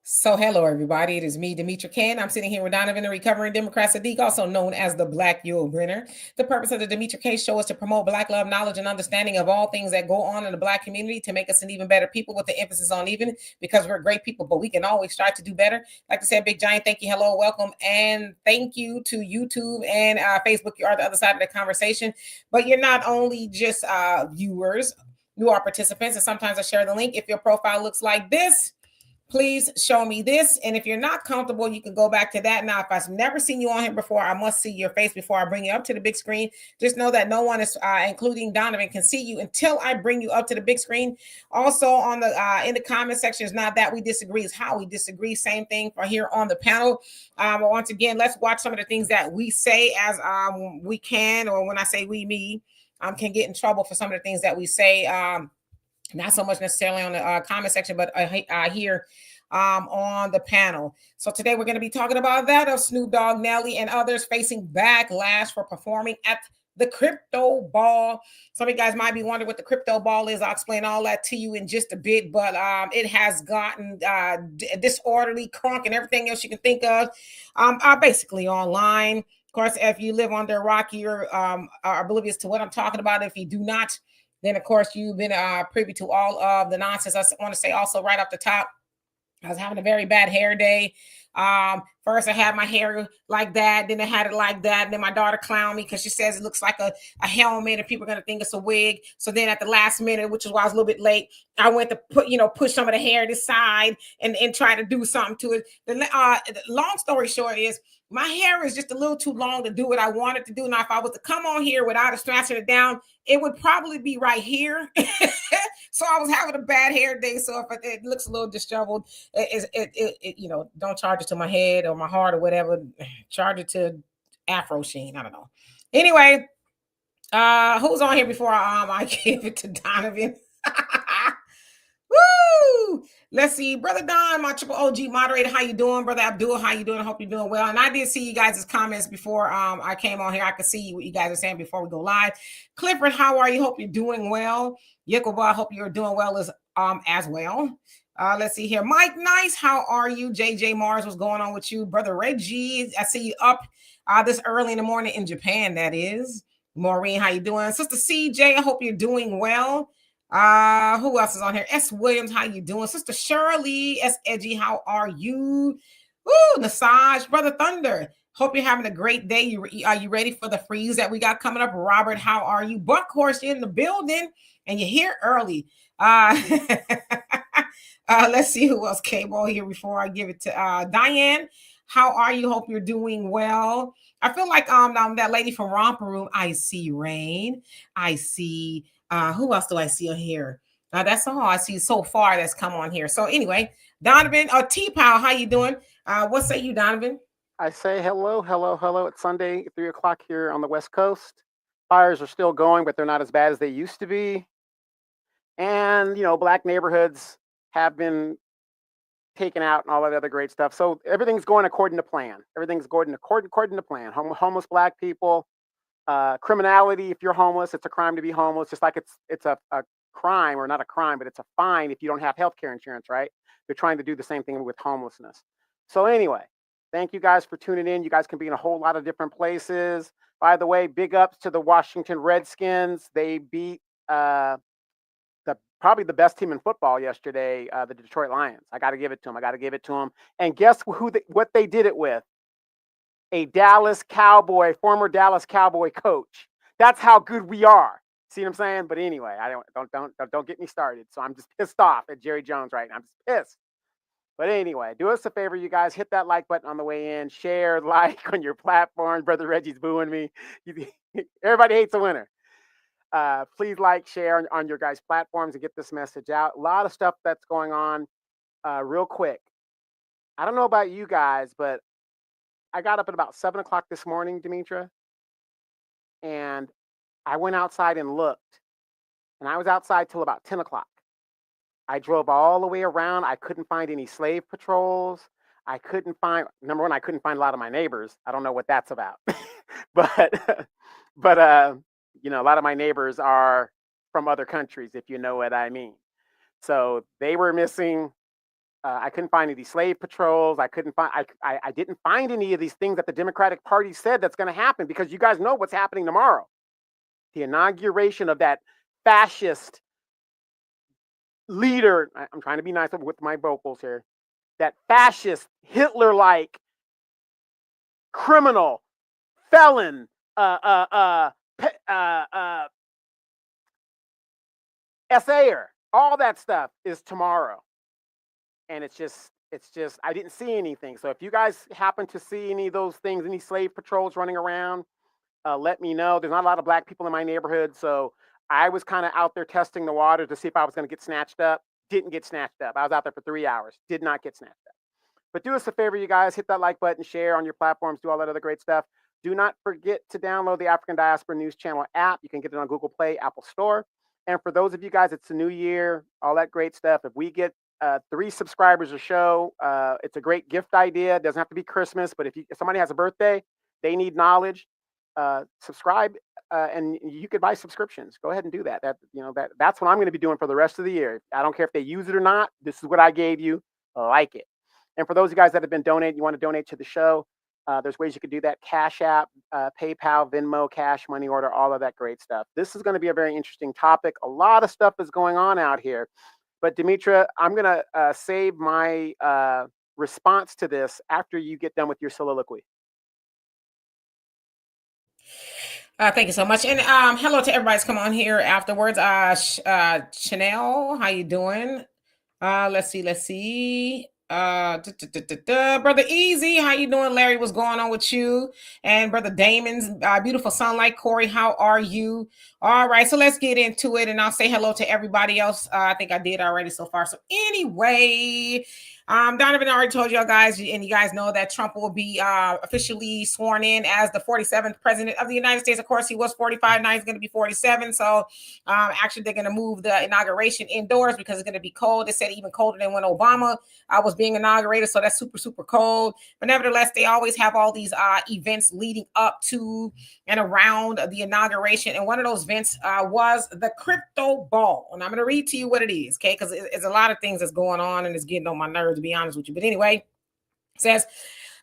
So, hello everybody. It is me, Demetra Ken. I'm sitting here with Donovan, the recovering Democrat Sadiq, also known as the Black Yule Brenner. The purpose of the Demetra K show is to promote Black love, knowledge, and understanding of all things that go on in the Black community to make us an even better people, with the emphasis on even, because we're great people, but we can always strive to do better. Like I said, big giant thank you, hello, welcome, and thank you to YouTube and Facebook. You are the other side of the conversation, but you're not only just viewers, you are participants, and sometimes I share the link. If your profile looks like this, please show me this. And if you're not comfortable, you can go back to that. Now, if I've never seen you on here before, I must see your face before I bring you up to the big screen. Just know that no one is, including Donovan, can see you until I bring you up to the big screen. Also, on the in the comment section, is not that we disagree, it's how we disagree. Same thing for here on the panel. Once again, let's watch some of the things that we say as we can, or when I say we, me, can get in trouble for some of the things that we say. Not so much necessarily on the comment section, but here on the panel. So today we're going to be talking about that of Snoop Dogg, Nelly, and others facing backlash for performing at the crypto ball. Some of you guys might be wondering what the crypto ball is. I'll explain all that to you in just a bit, but it has gotten disorderly, crunk, and everything else you can think of, basically online. Of course, if you live under a rock, you're oblivious to what I'm talking about. If you do not, then of course you've been privy to all of the nonsense. I want to say also right off the top, I was having a very bad hair day. First I had my hair like that, then I had it like that, and then my daughter clowned me because she says it looks like a helmet and people are gonna think it's a wig. So then at the last minute, which is why I was a little bit late, I went to push some of the hair to the side and try to do something to it. The long story short is my hair is just a little too long to do what I wanted to do. Now, if I was to come on here without scratching it down, it would probably be right here. So I was having a bad hair day. So if it looks a little disheveled, don't charge it to my head or my heart or whatever. Charge it to Afro Sheen. I don't know. Anyway, who's on here before I give it to Donovan? Woo! Let's see, brother Don, my triple OG moderator. How you doing, brother Abdul? How you doing? I hope you're doing well. And I did see you guys' comments before I came on here. I could see what you guys are saying before we go live. Clifford, how are you? Hope you're doing well. Yakoba, I hope you're doing well as well. Let's see here. Mike Nice, how are you? JJ Mars, what's going on with you? Brother Reggie, I see you up this early in the morning in Japan, that is. Maureen, how you doing? Sister CJ, I hope you're doing well. Who else is on here? S. Williams, how you doing? Sister Shirley, S. Edgy, how are you? Ooh, Nasaj, Brother Thunder. Hope you're having a great day. Are you ready for the freeze that we got coming up? Robert, how are you? Buck Horse, you're in the building and you're here early. Let's see who else came on here before I give it to Diane. How are you? Hope you're doing well. I feel like that lady from Romper Room. I see Rain. I see who else do I see on here? That's all I see so far that's come on here. So anyway, Donovan or T-Pow, how you doing? What say you, Donovan? I say hello, hello, hello. It's Sunday, 3 o'clock here on the West Coast. Fires are still going, but they're not as bad as they used to be. And, black neighborhoods have been taken out and all that other great stuff. So everything's going according to plan. Everything's going according to plan. Homeless black people, criminality. If you're homeless, it's a crime to be homeless. Just like it's a crime, or not a crime, but it's a fine if you don't have health care insurance, right? They're trying to do the same thing with homelessness. So anyway, thank you guys for tuning in. You guys can be in a whole lot of different places. By the way, big ups to the Washington Redskins. They beat probably the best team in football yesterday, the Detroit Lions. I got to give it to them. And guess what they did it with? A former Dallas Cowboy coach. That's how good we are. See what I'm saying? But anyway, I don't get me started. So I'm just pissed off at Jerry Jones right now. I'm just pissed. But anyway, do us a favor, you guys. Hit that like button on the way in. Share, like on your platform. Brother Reggie's booing me. Everybody hates a winner. Please like, share on your guys' platforms and get this message out. A lot of stuff that's going on. Real quick, I don't know about you guys, but I got up at about 7 o'clock this morning, Demetra, and I went outside and looked, and I was outside till about 10 o'clock. I drove all the way around. I couldn't find any slave patrols. Number one, I couldn't find a lot of my neighbors. I don't know what that's about. but a lot of my neighbors are from other countries, if you know what I mean. So they were missing. I couldn't find any slave patrols. I didn't find any of these things that the Democratic Party said that's going to happen, because you guys know what's happening tomorrow. The inauguration of that fascist leader. I'm trying to be nice with my vocals here. That fascist, Hitler-like criminal, felon, essayer, all that stuff is tomorrow. And it's just, I didn't see anything. So if you guys happen to see any of those things, any slave patrols running around, let me know. There's not a lot of black people in my neighborhood, so I was kind of out there testing the water to see if I was going to get snatched up. Didn't get snatched up. I was out there for 3 hours. Did not get snatched up. But do us a favor, you guys. Hit that like button, share on your platforms, do all that other great stuff. Do not forget to download the African Diaspora News Channel app. You can get it on Google Play, Apple Store. And for those of you guys, it's a new year, all that great stuff. If we get 3 subscribers a show, it's a great gift idea. It doesn't have to be Christmas, but if somebody has a birthday, they need knowledge, subscribe, and you could buy subscriptions. Go ahead and do that. That's what I'm going to be doing for the rest of the year. I don't care if they use it or not. This is what I gave you. Like it. And for those of you guys that have been donating, you want to donate to the show, there's ways you could do that. Cash App, PayPal, Venmo, Cash, Money Order, all of that great stuff. This is going to be a very interesting topic. A lot of stuff is going on out here. But Demetra, I'm going to save my response to this after you get done with your soliloquy. Thank you so much. And hello to everybody that's come on here afterwards. Chanel, how you doing? Let's see. Brother Easy, how you doing? Larry, what's going on with you? And Brother Damon's beautiful sunlight. Corey, how are you? All right, so let's get into it, and I'll say hello to everybody else. I think I did already so far. So anyway, Donovan already told y'all guys, and you guys know that Trump will be officially sworn in as the 47th president of the United States. Of course, he was 45, now he's going to be 47. So actually, they're going to move the inauguration indoors because it's going to be cold. They said even colder than when Obama was being inaugurated. So that's super, super cold. But nevertheless, they always have all these events leading up to and around the inauguration. And one of those events was the crypto ball. And I'm going to read to you what it is, okay? Because it's a lot of things that's going on and it's getting on my nerves, to be honest with you. But anyway, it says,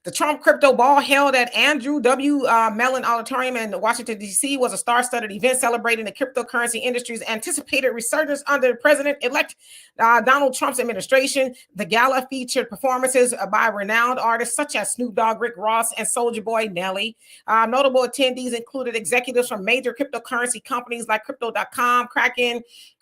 the Trump crypto ball held at Andrew W. Mellon Auditorium in Washington, D.C. was a star-studded event celebrating the cryptocurrency industry's anticipated resurgence under President-elect Donald Trump's administration. The gala featured performances by renowned artists such as Snoop Dogg, Rick Ross, and Soulja Boy Nelly. Notable attendees included executives from major cryptocurrency companies like Crypto.com, Kraken,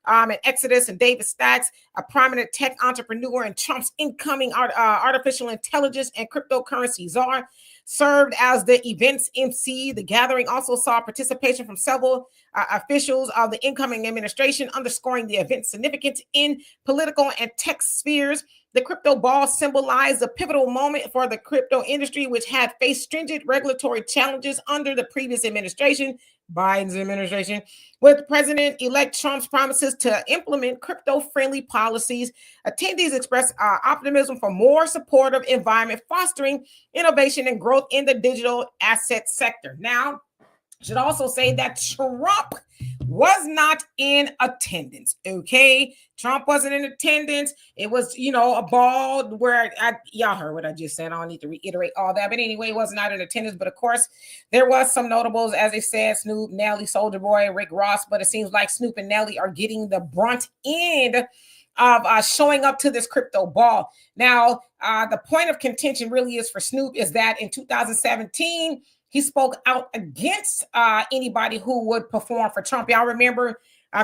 and Exodus, and David Stacks, a prominent tech entrepreneur and Trump's incoming artificial intelligence and cryptocurrency czar, served as the event's MC. The gathering also saw participation from several officials of the incoming administration, underscoring the event's significance in political and tech spheres. The crypto ball symbolized a pivotal moment for the crypto industry, which had faced stringent regulatory challenges under the previous administration, Biden's administration, with President-elect Trump's promises to implement crypto-friendly policies. Attendees expressed optimism for more supportive environment, fostering innovation and growth in the digital asset sector. Now, I should also say that Trump was not in attendance, okay? Trump wasn't in attendance. It was, a ball where y'all heard what I just said. I don't need to reiterate all that. But anyway, it was not in attendance. But of course, there was some notables, as they said, Snoop, Nelly, Soulja Boy, Rick Ross. But it seems like Snoop and Nelly are getting the brunt end of showing up to this crypto ball. Now, the point of contention really is for Snoop is that in 2017, he spoke out against anybody who would perform for Trump. Y'all remember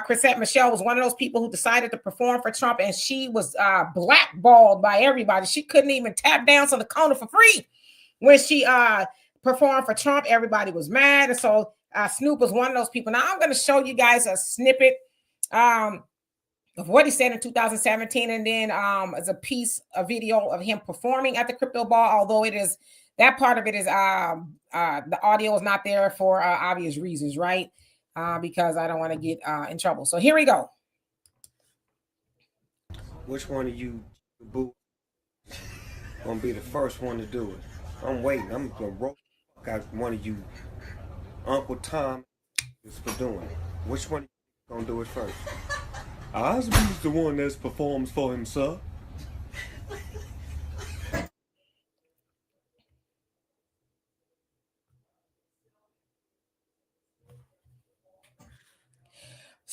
Chrisette Michele was one of those people who decided to perform for Trump, and she was blackballed by everybody. She couldn't even tap dance on the corner for free when she performed for Trump. Everybody was mad, and so Snoop was one of those people. Now, I'm going to show you guys a snippet of what he said in 2017, and then as a video of him performing at the crypto ball, although it is that part of it is the audio is not there for obvious reasons, right? Because I don't want to get in trouble. So here we go. Which one of you boo gonna be the first one to do it? I'm waiting. I'm gonna roll. Got one of you, Uncle Tom, is for doing it. Which one of you gonna do it first? Osby's the one that performs for himself.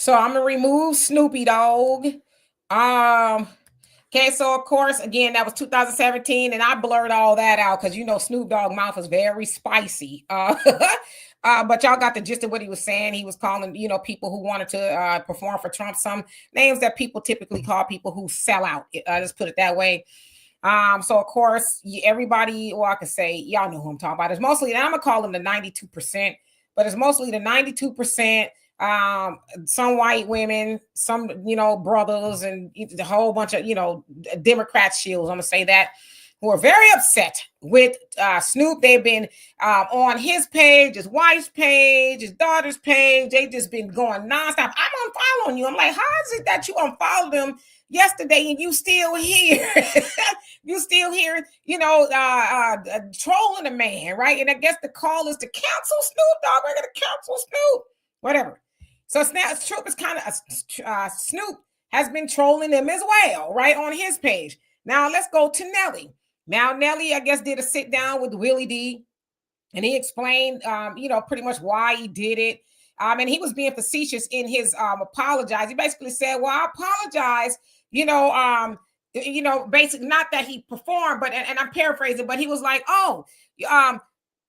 So I'm gonna remove Snoopy Dog. Okay, so of course, again, that was 2017, and I blurred all that out because Snoop Dogg mouth is very spicy. But y'all got the gist of what he was saying. He was calling, people who wanted to perform for Trump some names that people typically call people who sell out. Just put it that way. So of course, everybody, well, I can say, y'all know who I'm talking about. It's mostly, and I'm gonna call them the 92%, but it's mostly the 92%. Some white women, some brothers, and the whole bunch of Democrat shields. I'm gonna say that, who are very upset with Snoop. They've been on his page, his wife's page, his daughter's page. They just been going nonstop. I'm unfollowing you. I'm like, how is it that you unfollowed them yesterday and you still here? You still here, trolling the man, right? And I guess the call is to cancel Snoop Dogg. We're gonna cancel Snoop, whatever. So Snoop is kind of Snoop has been trolling them as well, right, on his page. Now let's go to Nelly. Now Nelly, I guess, did a sit down with Willie D, and he explained, pretty much why he did it. And he was being facetious in his apologize. He basically said, "Well, I apologize." Basically, not that he performed, but and I'm paraphrasing, but he was like, "Oh,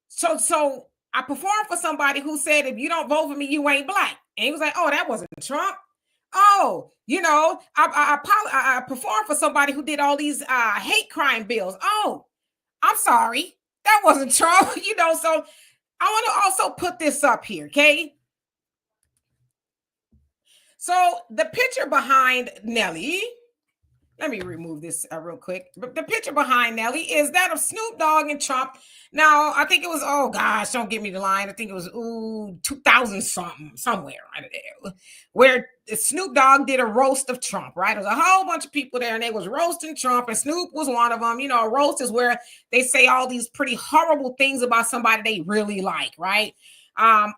so I performed for somebody who said, if you don't vote for me, you ain't black." And he was like, "Oh, that wasn't Trump. Oh, I performed for somebody who did all these hate crime bills. Oh, I'm sorry. That wasn't Trump." So I want to also put this up here, okay? So the picture behind Nelly, let me remove this real quick. The picture behind Nelly is that of Snoop Dogg and Trump. Now, I think it was, oh gosh, don't give me the line. I think it was 2000 something, somewhere right there, where Snoop Dogg did a roast of Trump, right? There was a whole bunch of people there and they was roasting Trump, and Snoop was one of them. A roast is where they say all these pretty horrible things about somebody they really like, right?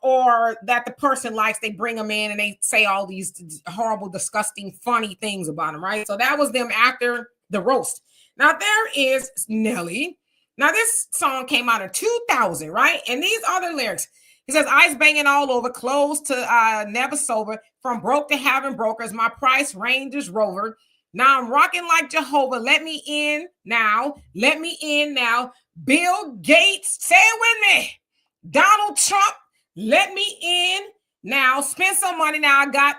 Or that the person likes, they bring them in and they say all these horrible, disgusting, funny things about them, right? So that was them after the roast. Now there is Nelly. Now this song came out in 2000, right? And these are the lyrics. He says, "Ice banging all over, close to never sober, from broke to having brokers, my price range is Rover. Now I'm rocking like Jehovah, let me in now, let me in now. Bill Gates, say it with me. Donald Trump, let me in now. Spend some money now. I got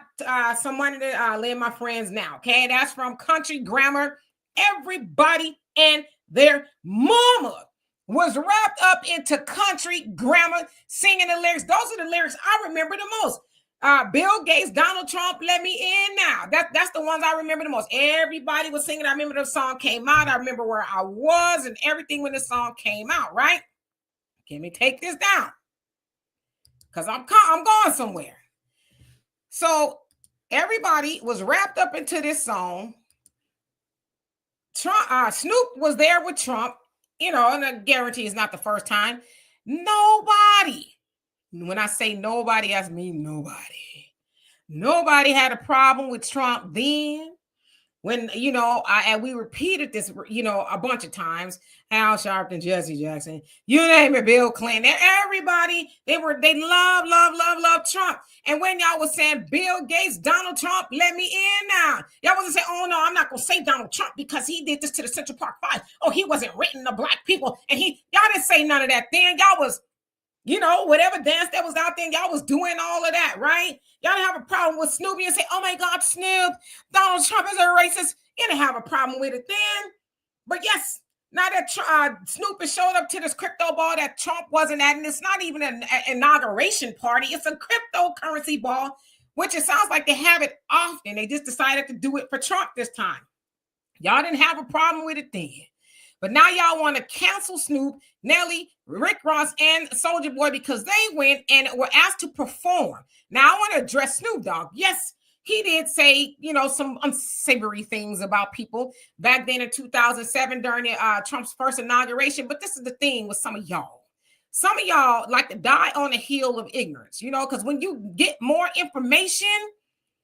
some money to lend my friends now." Okay, that's from Country Grammar. Everybody and their mama was wrapped up into Country Grammar, singing the lyrics. Those are the lyrics I remember the most. Bill Gates, Donald Trump, let me in now. That's the ones I remember the most. Everybody was singing. I remember the song came out. I remember where I was and everything when the song came out, right? Let me take this down, because I'm going somewhere. So everybody was wrapped up into this song. Trump, Snoop was there with Trump, and I guarantee it's not the first time. Nobody, when I say nobody, I mean nobody. Nobody had a problem with Trump then. When, and we repeated this, a bunch of times, Al Sharpton, Jesse Jackson, you name it, Bill Clinton, everybody, they love Trump. And when y'all was saying Bill Gates, Donald Trump, let me in now, y'all wasn't saying, "Oh no, I'm not going to say Donald Trump because he did this to the Central Park Five. Oh, he wasn't written to black people." And y'all didn't say none of that then. Y'all was, whatever dance that was out there, y'all was doing all of that, right? Y'all didn't have a problem with Snoopy and say, "Oh my God, Snoop, Donald Trump is a racist." You didn't have a problem with it then. But yes, now that Snoop has showed up to this crypto ball that Trump wasn't at, and it's not even an inauguration party, it's a cryptocurrency ball, which it sounds like they have it often. They just decided to do it for Trump this time. Y'all didn't have a problem with it then. But now y'all want to cancel Snoop, Nelly, Rick Ross, and Soulja Boy because they went and were asked to perform. Now I want to address Snoop Dogg. Yes, he did say, some unsavory things about people back then in 2007 during Trump's first inauguration. But this is the thing with some of y'all. Some of y'all like to die on the heel of ignorance, because when you get more information,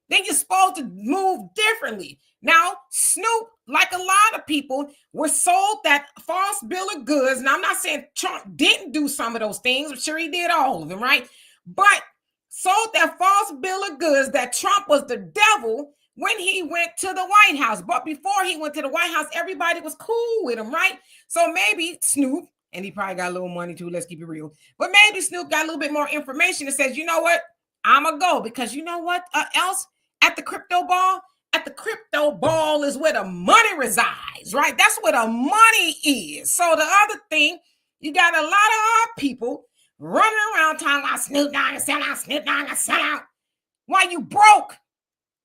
then you're supposed to move differently. Now, Snoop, like a lot of people, were sold that false bill of goods. Now, I'm not saying Trump didn't do some of those things. I'm sure he did all of them, right? But sold that false bill of goods that Trump was the devil when he went to the White House. But before he went to the White House, everybody was cool with him, right? So maybe Snoop, and he probably got a little money too, let's keep it real. But maybe Snoop got a little bit more information that says, you know what? I'm going to go, because you know what else? At the crypto ball, is where the money resides, right? That's where the money is. So the other thing, you got a lot of our people running around talking about Snoop Dogg and sell out, Snoop Dogg and sell out. Why you broke?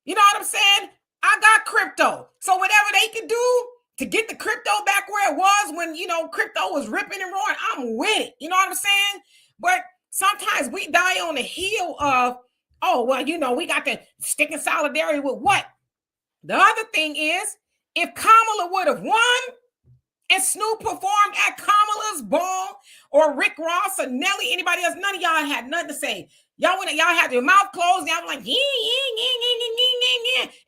You know what I'm saying? I got crypto. So whatever they can do to get the crypto back where it was when, you know, crypto was ripping and roaring, I'm with it. You know what I'm saying? But sometimes we die on the heel of, oh, well, you know, we got to stick in solidarity with what? The other thing is, if Kamala would have won and Snoop performed at Kamala's ball, or Rick Ross or Nelly, anybody else, none of y'all had nothing to say. Y'all had your mouth closed. Y'all were like, yeah.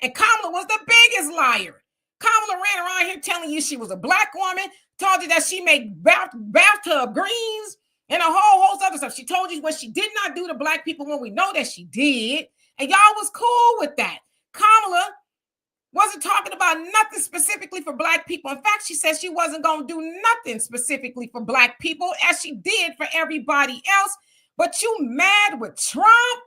And Kamala was the biggest liar. Kamala ran around here telling you she was a black woman, told you that she made bathtub greens and a whole host of other stuff. She told you what she did not do to black people when we know that she did. And y'all was cool with that. Kamala wasn't talking about nothing specifically for black people. In fact, she said she wasn't going to do nothing specifically for black people, as she did for everybody else. But you mad with Trump?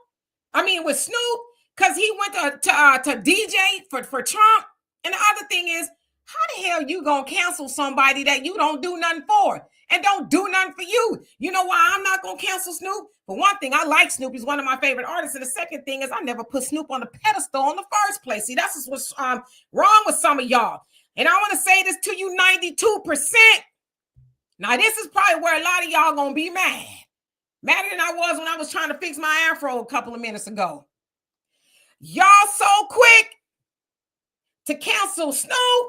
I mean, with Snoop, because he went to DJ for Trump. And the other thing is, how the hell you going to cancel somebody that you don't do nothing for and don't do nothing for you? You know why I'm not going to cancel Snoop? For one thing, I like Snoop. He's one of my favorite artists. And the second thing is, I never put Snoop on a pedestal in the first place. See, that's just what's wrong with some of y'all. And I want to say this to you, 92%. Now, this is probably where a lot of y'all going to be mad. Madder than I was when I was trying to fix my afro a couple of minutes ago. Y'all so quick to cancel Snoop,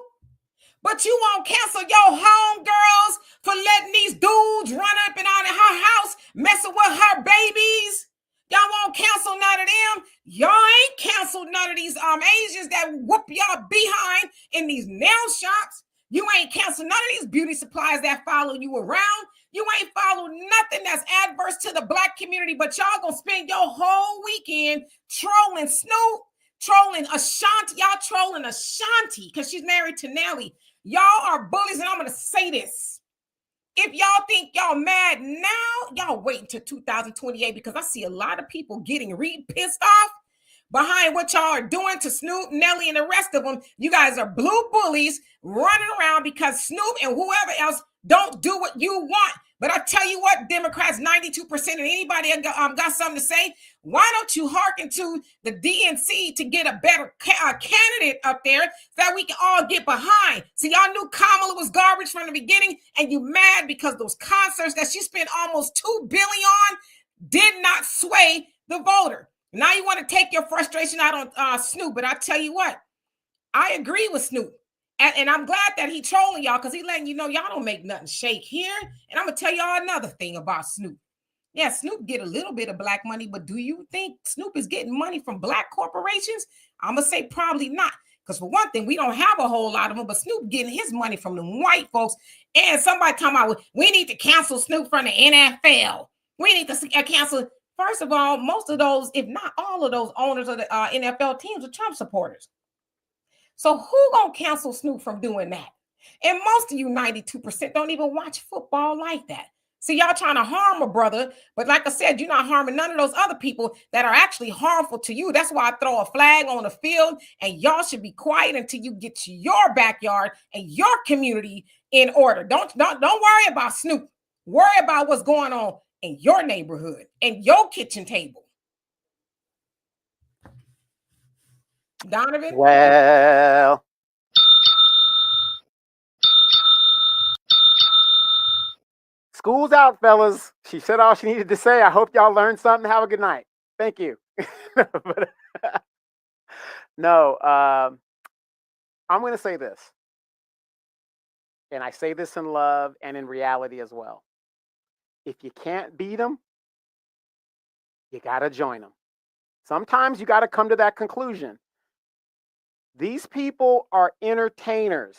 but you won't cancel your homegirls for letting these dudes run up and out of her house, messing with her babies. Y'all won't cancel none of them. Y'all ain't canceled none of these Asians that whoop y'all behind in these nail shops. You ain't canceled none of these beauty supplies that follow you around. You ain't followed nothing that's adverse to the black community, but y'all gonna spend your whole weekend trolling Snoop, trolling Ashanti. Y'all trolling Ashanti because she's married to Nelly. Y'all are bullies, and I'm gonna say this. If y'all think y'all mad now, y'all wait until 2028, because I see a lot of people getting pissed off behind what y'all are doing to Snoop, Nelly, and the rest of them. You guys are blue bullies running around because Snoop and whoever else don't do what you want. But I tell you what, Democrats, 92%, and anybody got something to say, why don't you hearken to the DNC to get a better candidate up there that we can all get behind? See, y'all knew Kamala was garbage from the beginning, and you mad because those concerts that she spent almost $2 billion on did not sway the voter. Now you want to take your frustration out on Snoop, but I tell you what, I agree with Snoop. And I'm glad that he trolling y'all, because he letting you know y'all don't make nothing shake here. And I'm going to tell y'all another thing about Snoop. Yeah, Snoop get a little bit of black money, but do you think Snoop is getting money from black corporations? I'm going to say probably not. Because for one thing, we don't have a whole lot of them, but Snoop getting his money from the white folks. And somebody come out with, we need to cancel Snoop from the NFL. We need to cancel. First of all, most of those, if not all of those owners of the NFL teams are Trump supporters. So who gonna cancel Snoop from doing that? And most of you 92% don't even watch football like that. See, y'all trying to harm a brother, but like I said, you're not harming none of those other people that are actually harmful to you. That's why I throw a flag on the field, and y'all should be quiet until you get to your backyard and your community in order. Don't worry about Snoop. Worry about what's going on in your neighborhood and your kitchen table. Donovan? Well, school's out, fellas. She said all she needed to say. I hope y'all learned something. Have a good night. Thank you. No, I'm going to say this. And I say this in love and in reality as well. If you can't beat them, you got to join them. Sometimes you got to come to that conclusion. These people are entertainers.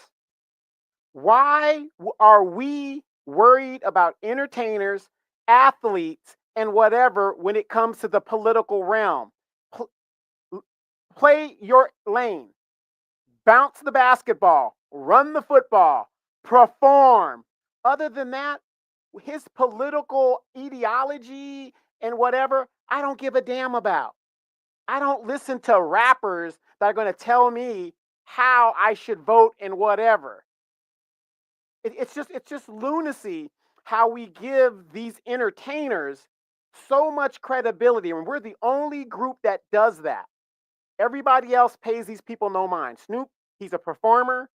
Why are we worried about entertainers, athletes, and whatever when it comes to the political realm. Play your lane, bounce the basketball, run the football, perform. Other than that, his political ideology and whatever, I don't give a damn about. I don't listen to rappers that are going to tell me how I should vote and whatever. It's just lunacy how we give these entertainers so much credibility, and we're the only group that does that. Everybody else pays these people no mind. Snoop, he's a performer,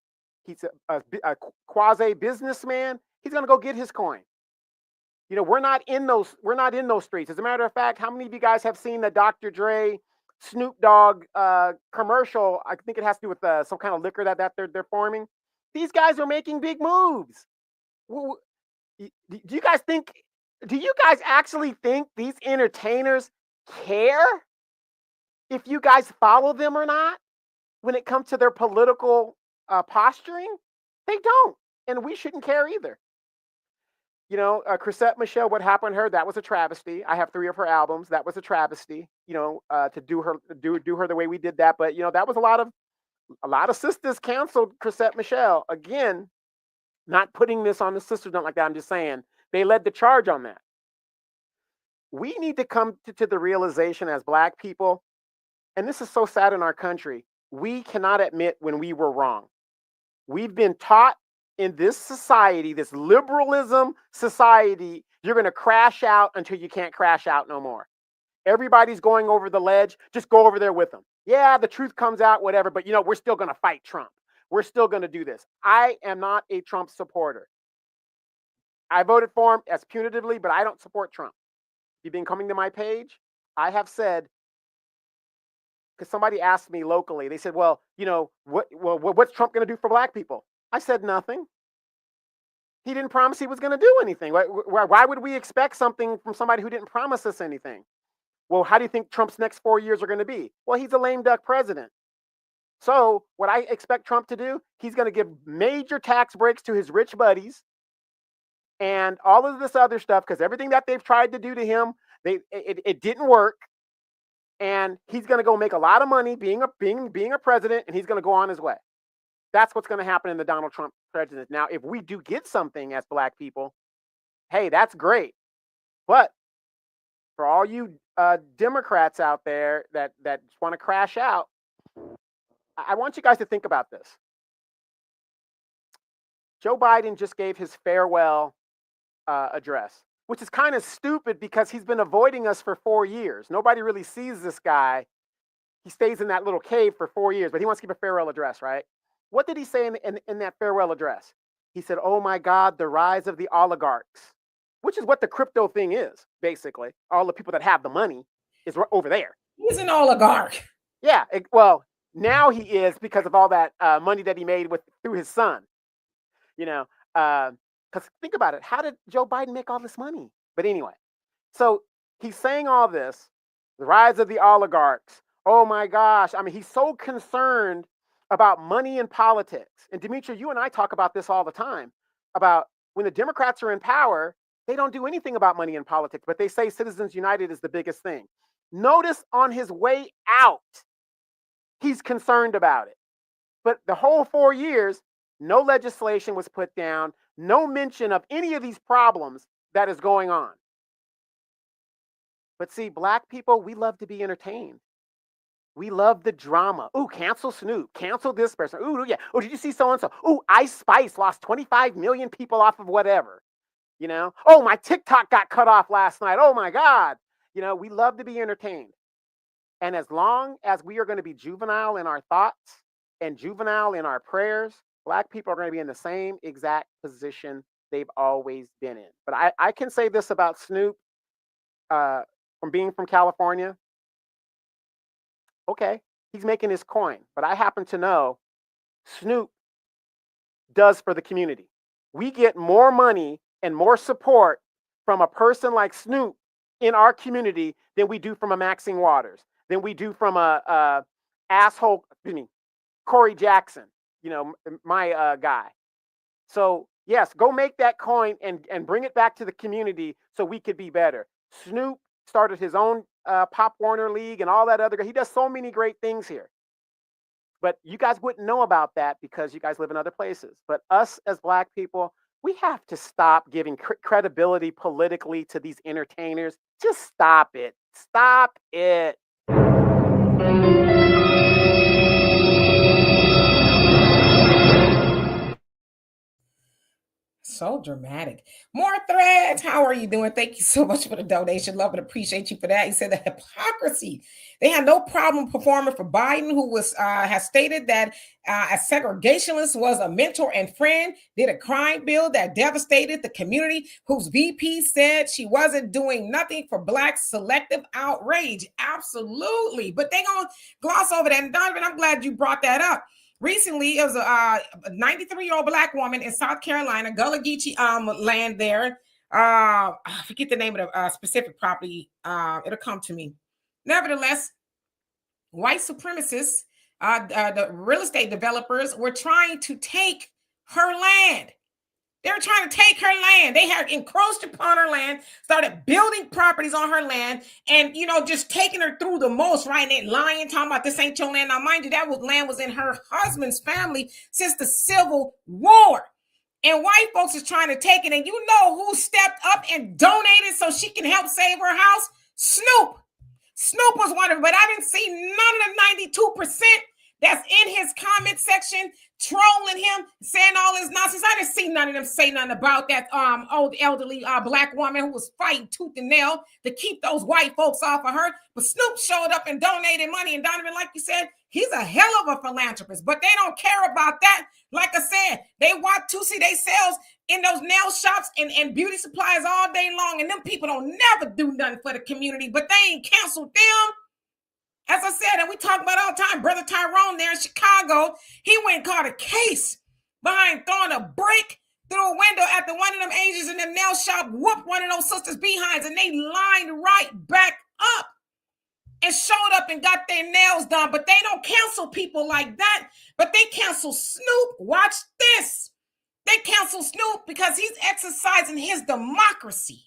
he's a quasi businessman. He's gonna go get his coin. You know, we're not in those streets. As a matter of fact, how many of you guys have seen the Dr. Dre, Snoop Dogg commercial? I think it has to do with some kind of liquor that they're forming. These guys are making big moves. Do you guys think? Do you guys actually think these entertainers care if you guys follow them or not when it comes to their political posturing? They don't, and we shouldn't care either. You know, Chrisette Michele, what happened to her? That was a travesty. I have 3 of her albums. That was a travesty. You know, to do her the way we did that. But you know, that was a lot of sisters canceled Chrisette Michele. Again, not putting this on the sisters, not like that. I'm just saying they led the charge on that. We need to come to the realization as Black people, and this is so sad in our country, we cannot admit when we were wrong. We've been taught in this society, this liberalism society, you're going to crash out until you can't crash out no more. Everybody's going over the ledge. Just go over there with them. Yeah, the truth comes out, whatever, but you know, we're still going to fight Trump. We're still going to do this. I am not a Trump supporter. I voted for him as punitively, but I don't support Trump. If you've been coming to my page, I have said, because somebody asked me locally, they said, well, you know, what's Trump going to do for Black people? I said nothing. He didn't promise he was going to do anything. Why would we expect something from somebody who didn't promise us anything? Well, how do you think Trump's next 4 years are going to be? Well, he's a lame duck president. So what I expect Trump to do, he's going to give major tax breaks to his rich buddies and all of this other stuff, because everything that they've tried to do to him, it didn't work. And he's going to go make a lot of money being a president, and he's going to go on his way. That's what's going to happen in the Donald Trump presidency. Now, if we do get something as Black people, hey, that's great. But for all you Democrats out there that just want to crash out, I want you guys to think about this. Joe Biden just gave his farewell address, which is kind of stupid because he's been avoiding us for 4 years. Nobody really sees this guy. He stays in that little cave for 4 years, but he wants to give a farewell address, right? What did he say in that farewell address? He said, oh my God, the rise of the oligarchs, which is what the crypto thing is, basically. All the people that have the money is over there. He's an oligarch. Yeah, well, now he is because of all that money that he made through his son. You know, because think about it. How did Joe Biden make all this money? But anyway, so he's saying all this, the rise of the oligarchs. Oh my gosh. I mean, he's so concerned about money and politics. And Demetria, you and I talk about this all the time, about when the Democrats are in power, they don't do anything about money and politics, but they say Citizens United is the biggest thing. Notice on his way out, he's concerned about it. But the whole 4 years, no legislation was put down, no mention of any of these problems that is going on. But see, Black people, we love to be entertained. We love the drama. Ooh, cancel Snoop. Cancel this person. Ooh, yeah. Oh, did you see so-and-so? Ooh, Ice Spice lost 25 million people off of whatever. You know? Oh, my TikTok got cut off last night. Oh, my God. You know, we love to be entertained. And as long as we are going to be juvenile in our thoughts and juvenile in our prayers, Black people are going to be in the same exact position they've always been in. But I can say this about Snoop, from being from California. Okay, he's making his coin, but I happen to know Snoop does for the community. We get more money and more support from a person like Snoop in our community than we do from a Maxine Waters, than we do from a asshole, Corey Jackson, you know, my guy. So yes, go make that coin and bring it back to the community so we could be better. Snoop started his own Pop Warner League and all that other. He does so many great things here. But you guys wouldn't know about that because you guys live in other places. But us as Black people, we have to stop giving credibility politically to these entertainers. Just stop it. Stop it. So dramatic. More threads. How are you doing? Thank you so much for the donation. Love and appreciate you for that. He said the hypocrisy. They had no problem performing for Biden, who was has stated that a segregationist was a mentor and friend, did a crime bill that devastated the community, whose VP said she wasn't doing nothing for Black selective outrage. Absolutely. But they gonna gloss over that. And Donovan, I'm glad you brought that up. Recently, it was a 93-year-old Black woman in South Carolina, Gullah Geechee land there. I forget the name of the specific property. It'll come to me. Nevertheless, white supremacists, the real estate developers, were trying to take her land. They were trying to take her land. They had encroached upon her land, started building properties on her land, and, just taking her through the most, right? And they lying, talking about this ain't your land. Now, mind you, land was in her husband's family since the Civil War. And white folks is trying to take it. And you know who stepped up and donated so she can help save her house? Snoop. Snoop was one of them, but I didn't see none of the 92% that's in his comment section trolling him, saying all this nonsense. I didn't see none of them say nothing about that old elderly Black woman who was fighting tooth and nail to keep those white folks off of her. But Snoop showed up and donated money. And Donovan, like you said, he's a hell of a philanthropist, but they don't care about that. Like I said, they want to see they sales in those nail shops and beauty supplies all day long. And them people don't never do nothing for the community, but they ain't canceled them. As I said, and we talk about all the time, Brother Tyrone there in Chicago, he went and caught a case behind throwing a brick through a window after one of them agents in the nail shop whooped one of those sisters' behinds, and they lined right back up and showed up and got their nails done. But they don't cancel people like that, but they cancel Snoop. Watch this. They cancel Snoop because he's exercising his democracy.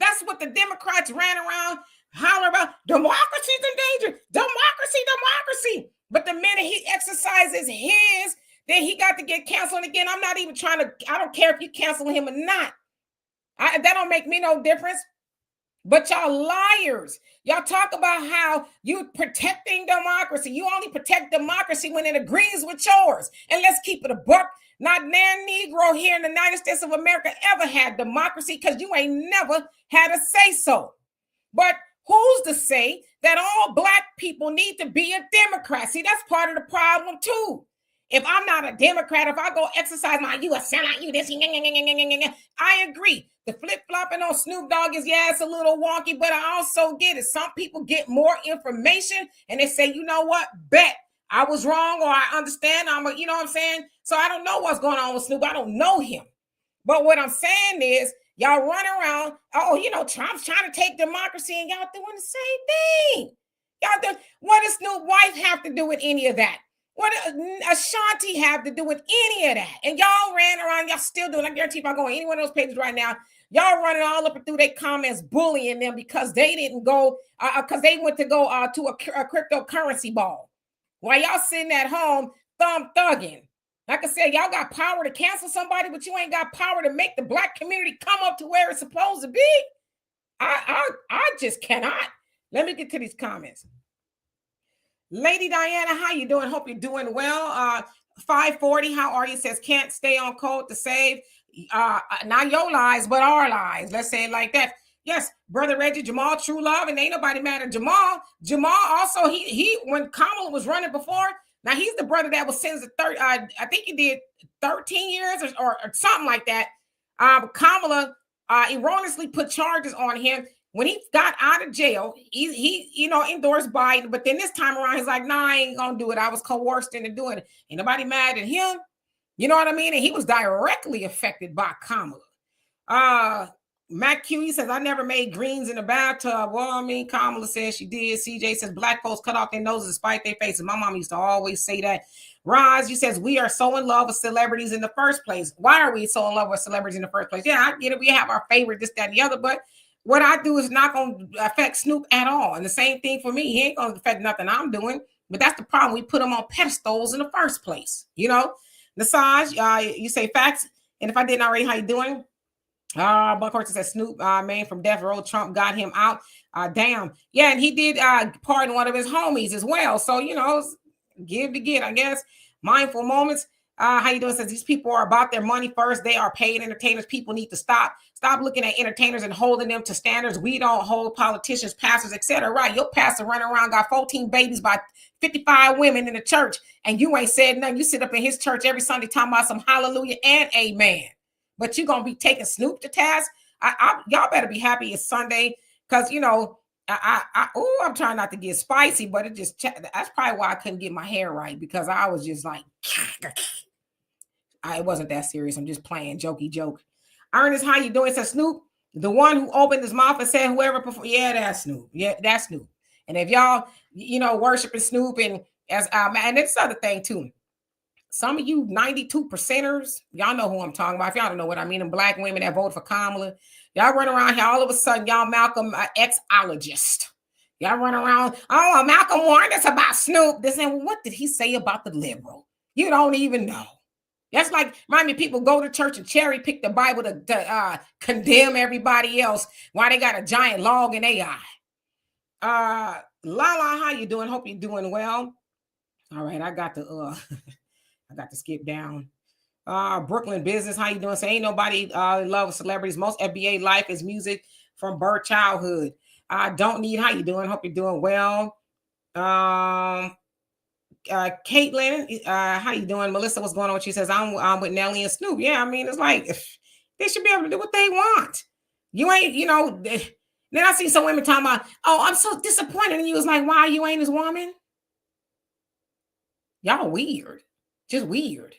That's what the Democrats ran around holler about. Democracy's in danger. Democracy. But the minute he exercises his, then he got to get canceled again. I'm not even trying to, I don't care if you cancel him or not. That don't make me no difference. But y'all liars. Y'all talk about how you protecting democracy. You only protect democracy when it agrees with yours. And let's keep it a buck. Not nan Negro here in the United States of America ever had democracy because you ain't never had a say so. But who's to say that all Black people need to be a Democrat? See, that's part of the problem too. If I'm not a Democrat, if I go exercise my you a sellout, you this, I agree. The flip-flopping on Snoop Dogg is, it's a little wonky, but I also get it. Some people get more information and they say, you know what, bet I was wrong, or I understand. You know what I'm saying? So I don't know what's going on with Snoop. I don't know him. But what I'm saying is, y'all run around, Trump's trying to take democracy, and y'all doing the same thing. What does Snoop's wife have to do with any of that? What does Ashanti have to do with any of that? And y'all ran around, y'all still doing. I guarantee if I go on any one of those pages right now, y'all running all up and through their comments, bullying them because they didn't go, because they went to go to a cryptocurrency ball. While y'all sitting at home, thumb thugging. Like I said, y'all got power to cancel somebody, but you ain't got power to make the Black community come up to where it's supposed to be. I just cannot. Let me get to these comments. Lady Diana, how you doing? Hope you're doing well. 540, how are you? Says, can't stay on code to save. Not your lies, but our lies. Let's say it like that. Yes, Brother Reggie, Jamal, true love, and ain't nobody mad at Jamal. Jamal also, he when Kamala was running before, now he's the brother that was sentenced to I think he did 13 years or something like that. Kamala erroneously put charges on him. When he got out of jail, he endorsed Biden, but then this time around, he's like, nah, I ain't gonna do it. I was coerced into doing it. Ain't nobody mad at him. You know what I mean? And he was directly affected by Kamala. Matt Q, he says, I never made greens in the bathtub. Well, I mean, Kamala says she did. CJ says, Black folks cut off their noses despite their faces. My mom used to always say that. Roz, you says, we are so in love with celebrities in the first place. Why are we so in love with celebrities in the first place? Yeah, I get it. We have our favorite, this, that, and the other, but what I do is not going to affect Snoop at all. And the same thing for me. He ain't going to affect nothing I'm doing. But that's the problem. We put him on pedestals in the first place. You know, Nasaj, you say facts. And if I didn't already, how you doing? Buck Horton says Snoop, man from death row. Trump got him out. Damn. Yeah, and he did pardon one of his homies as well. So, you know, give to get, I guess. Mindful moments. How you doing? Says these people are about their money first. They are paid entertainers. People need to stop looking at entertainers and holding them to standards. We don't hold politicians, pastors, etc. Right? Your pastor running around got 14 babies by 55 women in the church, and you ain't said nothing. You sit up in his church every Sunday talking about some hallelujah and amen. But you're gonna be taking Snoop to task. Y'all better be happy it's Sunday, because you know I'm trying not to get spicy, but that's probably why I couldn't get my hair right, because I was just like. It wasn't that serious. I'm just playing jokey joke. Ernest, how you doing? Says Snoop, the one who opened his mouth and said whoever performed. Yeah, that's Snoop. Yeah, that's Snoop. And if y'all, you know, worshiping Snoop and and it's other thing too. Some of you 92%ers, y'all know who I'm talking about. If y'all don't know what I mean, and black women that voted for Kamala, y'all run around here all of a sudden, y'all Malcolm ex-ologist. Y'all run around, oh, Malcolm warned us about Snoop. This and what did he say about the liberal? You don't even know. That's like, remind me, people go to church and cherry pick the Bible to condemn everybody else while they got a giant log in their eye. Lala, how you doing? Hope you're doing well. All right, I got to skip down. Brooklyn business, how you doing? Say ain't nobody love celebrities. Most FBA life is music from birth childhood. I don't need. How you doing? Hope you're doing well. Caitlin, how you doing? Melissa, what's going on? She says, I'm with Nelly and Snoop. Yeah, I mean, it's like they should be able to do what they want. You ain't, you know. Then I see some women talking about, oh, I'm so disappointed in you. It's like, why you ain't his woman? Y'all weird, just weird,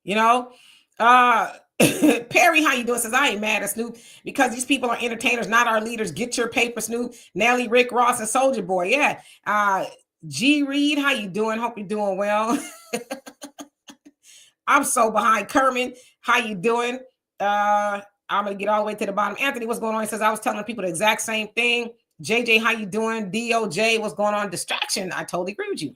you know. Perry, how you doing? Says I ain't mad at Snoop because these people are entertainers, not our leaders. Get your paper, Snoop. Nelly, Rick Ross, and Soldier Boy. Yeah. G Reed, how you doing? Hope you're doing well. I'm so behind. Kerman, how you doing? I'm gonna get all the way to the bottom. Anthony, what's going on? He says I was telling people the exact same thing. JJ, how you doing? DOJ, what's going on? Distraction. I totally agree with you.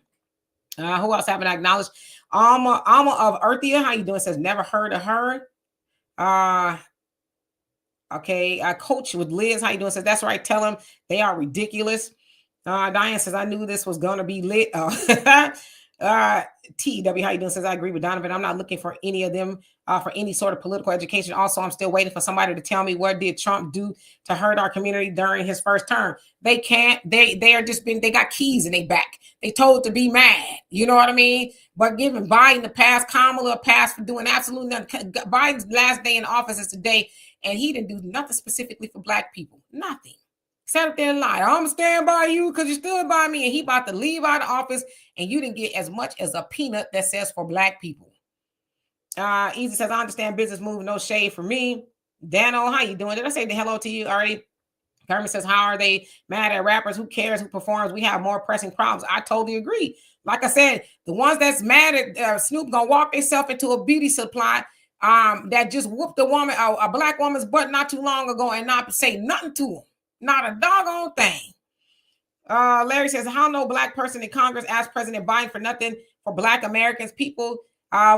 Who else haven't acknowledged? Alma of Earthia, how you doing? Says never heard of her. Okay. Coach with Liz, how you doing? Says that's right. Tell them they are ridiculous. Diane says I knew this was gonna be lit. TW, how you doing? Says I agree with Donovan. I'm not looking for any of them for any sort of political education. Also, I'm still waiting for somebody to tell me what did Trump do to hurt our community during his first term. They can't. They are just been. They got keys in their back. They told to be mad. You know what I mean? But giving Biden the pass, Kamala a pass for doing absolutely nothing. Biden's last day in office is today, and he didn't do nothing specifically for black people. Nothing. Sat up there and lied. I'm gonna stand by you because you stood by me, and he about to leave out of office, and you didn't get as much as a peanut that says for black people. Easy says, I understand business move, no shade for me. Dano, how you doing? Did I say the hello to you already? Carmen says, how are they mad at rappers? Who cares who performs? We have more pressing problems. I totally agree. Like I said, the ones that's mad at Snoop gonna walk themselves into a beauty supply that just whooped a black woman's butt not too long ago and not say nothing to him. Not a doggone thing. Larry says, how no black person in Congress asked President Biden for nothing for black Americans? People,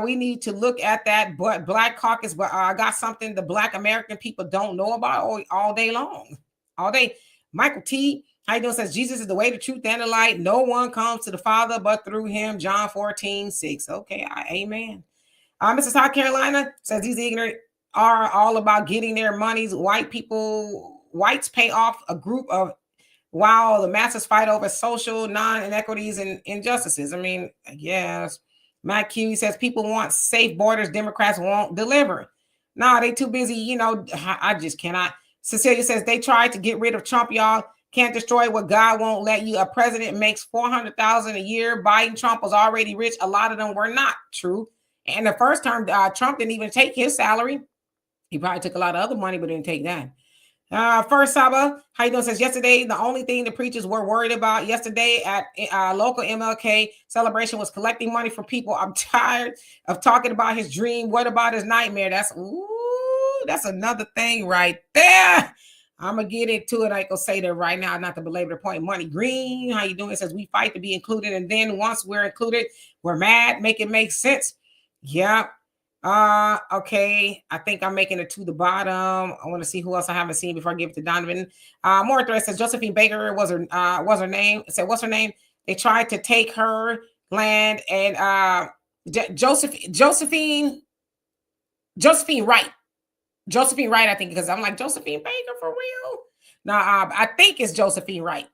we need to look at that. But Black Caucus got something the black American people don't know about all day long. All day. Michael T. How you doing? Says Jesus is the way, the truth, and the light. No one comes to the Father but through him. John 14:6. Okay, amen. Mrs. South Carolina says these ignorant are all about getting their monies. Whites pay off a group of while the masses fight over social non-inequities and injustices. I mean, yes. Matt Q says people want safe borders. Democrats won't deliver. No, they too busy. You know, I just cannot. Cecilia says they tried to get rid of Trump. Y'all can't destroy what God won't let you. A president makes $400,000 a year. Biden, Trump was already rich. A lot of them were not. True. And the first term, Trump didn't even take his salary. He probably took a lot of other money, but didn't take that. First Saba, how you doing? Says yesterday, the only thing the preachers were worried about yesterday at local MLK celebration was collecting money from people. I'm tired of talking about his dream. What about his nightmare? That's another thing right there. I'm gonna get into it. I go say that right now, not to belabor the point. Money Green, how you doing? It says we fight to be included, and then once we're included, we're mad. Make it make sense. Yeah. Okay. I think I'm making it to the bottom. I want to see who else I haven't seen before I give it to Donovan. More thread says Josephine Baker was her name. It said, what's her name? They tried to take her land and Josephine Wright. Josephine Wright, I think, because I'm like, Josephine Baker for real? No, I think it's Josephine Wright.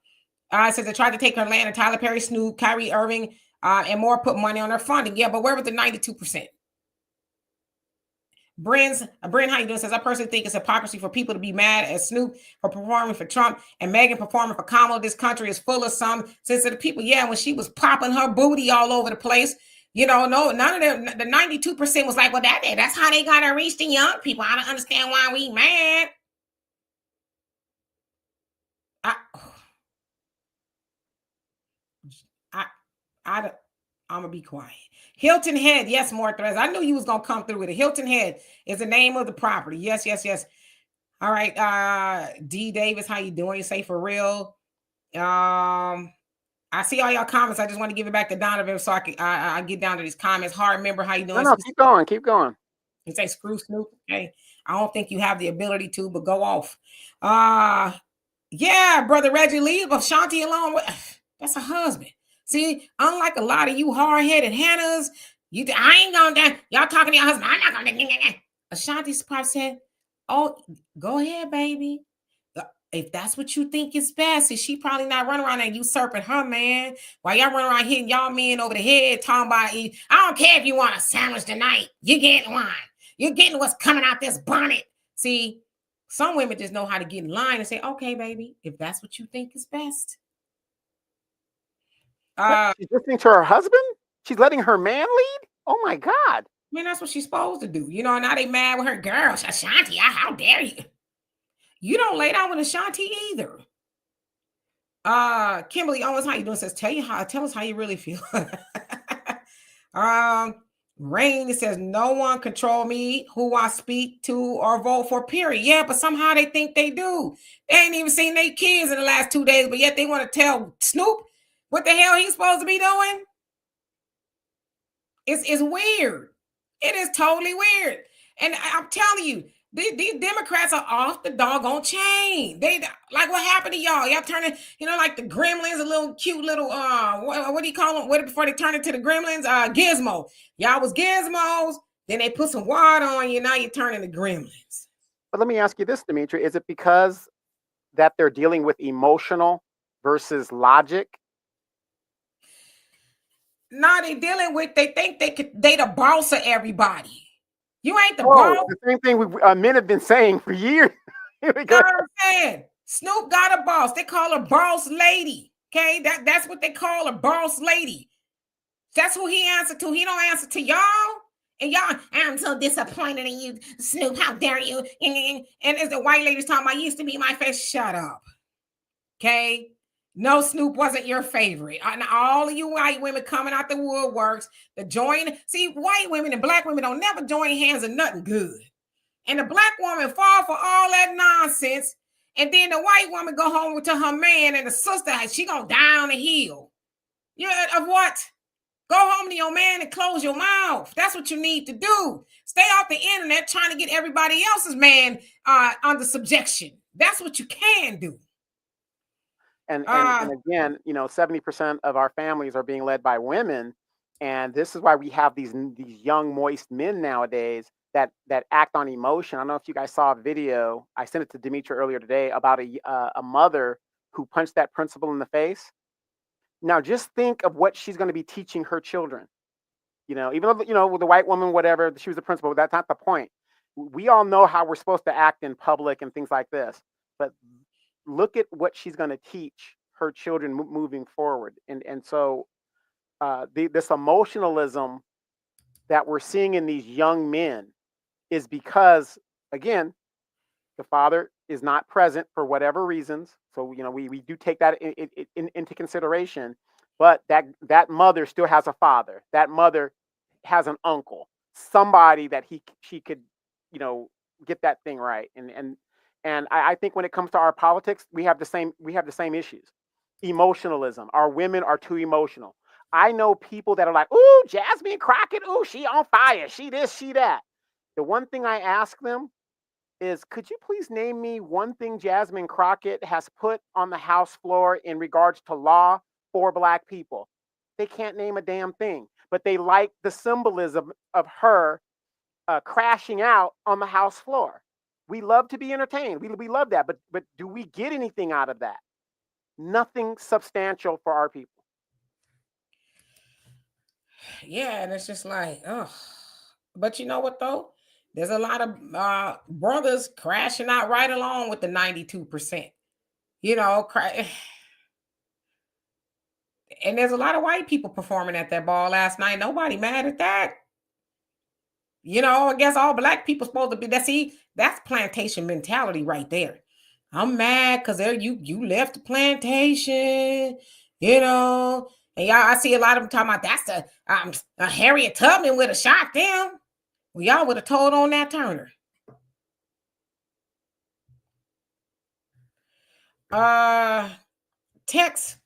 It says they tried to take her land and Tyler Perry, Snoop, Kyrie Irving, and more put money on their funding. Yeah, but where was the 92%? Bryn, how you doing? Says I personally think it's hypocrisy for people to be mad at Snoop for performing for Trump and Megan performing for Kamala. This country is full of some sensitive people. Yeah, when she was popping her booty all over the place, no, none of them. The 92% was like, well, that's how they gotta reach the young people. I don't understand why we mad. I'm gonna be quiet. Hilton Head, yes, more threads. I knew you was gonna come through with it. Hilton Head is the name of the property. Yes. All right, D Davis, how you doing? You say for real. I see all y'all comments. I just want to give it back to Donovan so I get down to these comments. Hard member, how you doing? No, keep going. You say screw Snoop. Okay, I don't think you have the ability to, but go off. Yeah, brother Reggie, leave Ashanti alone. That's a husband. See, unlike a lot of you hard-headed Hannahs, I ain't gonna. Y'all talking to your husband. I'm not gonna. Ashanti's probably said, "Oh, go ahead, baby. If that's what you think is best, is she probably not running around and usurping her man while y'all running around hitting y'all men over the head, talking about, I don't care if you want a sandwich tonight. You're getting one. You're getting what's coming out this bonnet." See, some women just know how to get in line and say, "Okay, baby, if that's what you think is best." She's listening to her husband? She's letting her man lead? Oh my God. Man, that's what she's supposed to do. Now they mad with her girl, Ashanti. How dare you? You don't lay down with Ashanti either. Kimberly Owens, how you doing? Says, tell us how you really feel. Rain, it says, no one control me, who I speak to or vote for, period. Yeah, but somehow they think they do. They ain't even seen their kids in the last 2 days, but yet they want to tell Snoop what the hell he's supposed to be doing. It's weird. It is totally weird. And I'm telling you, these Democrats are off the doggone chain. They like what happened to y'all. Y'all turning, like the Gremlins, a little cute little what do you call them? What before they turn into the Gremlins? Gizmo. Y'all was Gizmos. Then they put some water on you. Now you're turning to Gremlins. But let me ask you this, Dimitri: is it because that they're dealing with emotional versus logic? No, they dealing with. They think they the boss of everybody. You ain't the boss. The same thing men have been saying for years. You know what I'm saying? Snoop got a boss. They call her boss lady. Okay, that's what they call a boss lady. That's who he answered to. He don't answer to y'all. And y'all, I'm so disappointed in you, Snoop. How dare you? And as the white lady's talking about, used to be my face. Shut up. Okay. No, Snoop wasn't your favorite. And all of you white women coming out the woodworks, see, white women and black women don't never join hands in nothing good. And the black woman fall for all that nonsense. And then the white woman go home to her man and the sister, she gonna die on the heel. Of what? Go home to your man and close your mouth. That's what you need to do. Stay off the internet trying to get everybody else's man under subjection. That's what you can do. And again, 70% of our families are being led by women, and this is why we have these young, moist men nowadays that act on emotion. I don't know if you guys saw a video. I sent it to Dimitri earlier today about a mother who punched that principal in the face. Now, just think of what she's going to be teaching her children. Even though with the white woman, whatever, she was the principal, that's not the point. We all know how we're supposed to act in public and things like this, but look at what she's going to teach her children moving forward. And so this emotionalism that we're seeing in these young men is because, again, the father is not present for whatever reasons. So, we do take that into consideration, but that mother still has a father. That mother has an uncle, somebody that she could, get that thing right. And I think when it comes to our politics, we have the same issues. Emotionalism. Our women are too emotional. I know people that are like, ooh, Jasmine Crockett, ooh, she on fire. She this, she that. The one thing I ask them is, could you please name me one thing Jasmine Crockett has put on the House floor in regards to law for Black people? They can't name a damn thing, but they like the symbolism of her crashing out on the House floor. We love to be entertained. We love that, but do we get anything out of that? Nothing substantial for our people. Yeah, and it's just like, oh, but you know what though? There's a lot of brothers crashing out right along with the 92%. You know, and there's a lot of white people performing at that ball last night. Nobody mad at that. You know, I guess all Black people supposed to be. That's plantation mentality right there. I'm mad because you left the plantation, you know. And y'all, I see a lot of them talking about that's a Harriet Tubman would have shot them. Well, y'all would have told on that Turner. Text.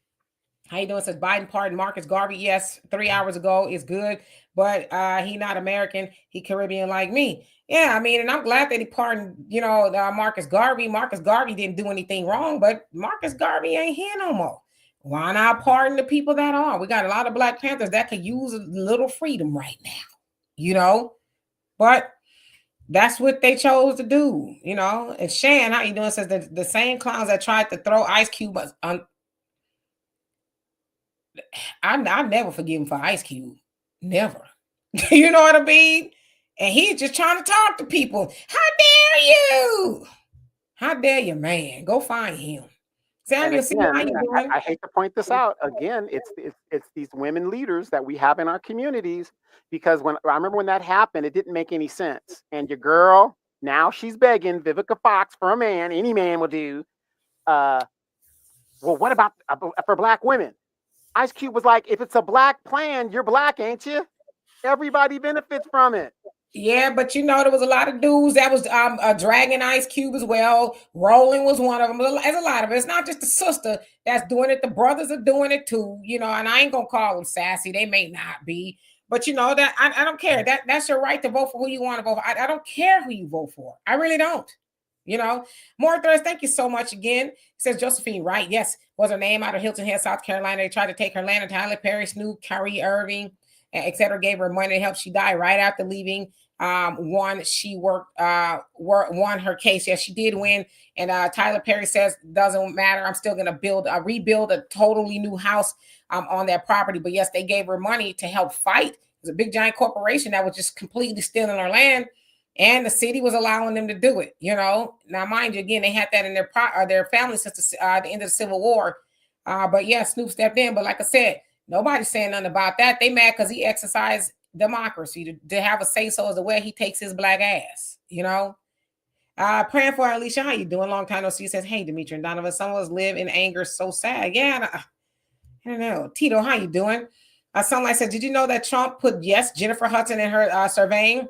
How you doing? Says Biden pardoned Marcus Garvey. Yes, 3 hours ago is good, but he not American. He Caribbean like me. Yeah, I mean, and I'm glad that he pardoned, you know, Marcus Garvey. Marcus Garvey didn't do anything wrong, but Marcus Garvey ain't here no more. Why not pardon the people that are? We got a lot of Black Panthers that could use a little freedom right now, you know, but that's what they chose to do, you know. And Shan, how you doing? Says the same clowns that tried to throw Ice Cube on. I never forgive him for Ice Cube. Never. You know what I mean? And he's just trying to talk to people. How dare you? How dare you, man? Go find him. Samuel, see how you doing? I hate to point this out again. It's these women leaders that we have in our communities, because when I remember when that happened, it didn't make any sense. And your girl, now she's begging Vivica Fox for a man. Any man will do. Well, what about for Black women? Ice Cube was like, if it's a Black plan, you're Black, ain't you? Everybody benefits from it. Yeah, but you know, there was a lot of dudes that was dragging Ice Cube as well. Rolling was one of them. There's a lot of it. It's not just the sister that's doing it. The brothers are doing it too, you know, and I ain't going to call them sassy. They may not be. But you know, that I don't care. That's your right to vote for who you want to vote for. I don't care who you vote for. I really don't. You know, more threads. Thank you so much again. It says Josephine Wright. Yes, was her name out of Hilton Head, South Carolina. They tried to take her land. And Tyler Perry, Snoop, Kyrie Irving, etc. Gave her money to help. She died right after leaving. She won her case. Yes, she did win. And Tyler Perry says doesn't matter. I'm still gonna rebuild a totally new house on that property. But yes, they gave her money to help fight. It was a big giant corporation that was just completely stealing her land. And the city was allowing them to do it, you know. Now, mind you, again, they had that in their family since the end of the Civil War. But yeah, Snoop stepped in. But like I said, nobody's saying nothing about that. They mad because he exercised democracy to have a say-so as to where he takes his Black ass, you know. Praying for Alicia. How you doing? Long time no see. Says, hey, Demetri and Donovan, some of us live in anger. So sad. Yeah, I don't know. Tito, how you doing? Sunlight said, did you know that Trump put Jennifer Hudson in her surviving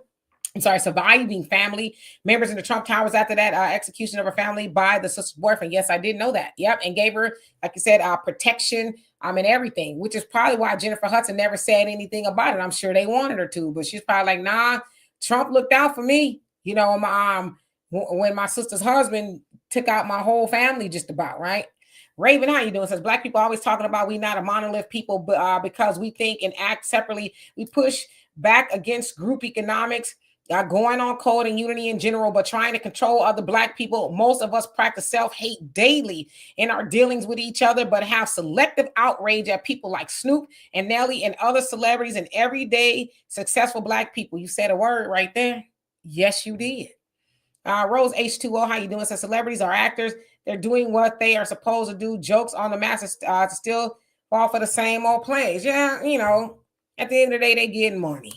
family members in the Trump Towers after that execution of her family by the sister's boyfriend? Yes, I did know that. Yep, and gave her, like you said, protection and everything, which is probably why Jennifer Hudson never said anything about it. I'm sure they wanted her to, but she's probably like, nah, Trump looked out for me. You know, when my sister's husband took out my whole family just about, right? Raven, how you doing? Says Black people always talking about we not a monolith people, but because we think and act separately, we push back against group economics, going on code and unity in general, but trying to control other Black people. Most of us practice self-hate daily in our dealings with each other, but have selective outrage at people like Snoop and Nelly and other celebrities and everyday successful Black people. You said a word right there. Yes, you did. Rose H2O, how you doing? Says celebrities are actors. They're doing what they are supposed to do. Jokes on the masses to still fall for the same old plays. Yeah, you know, at the end of the day, they getting money.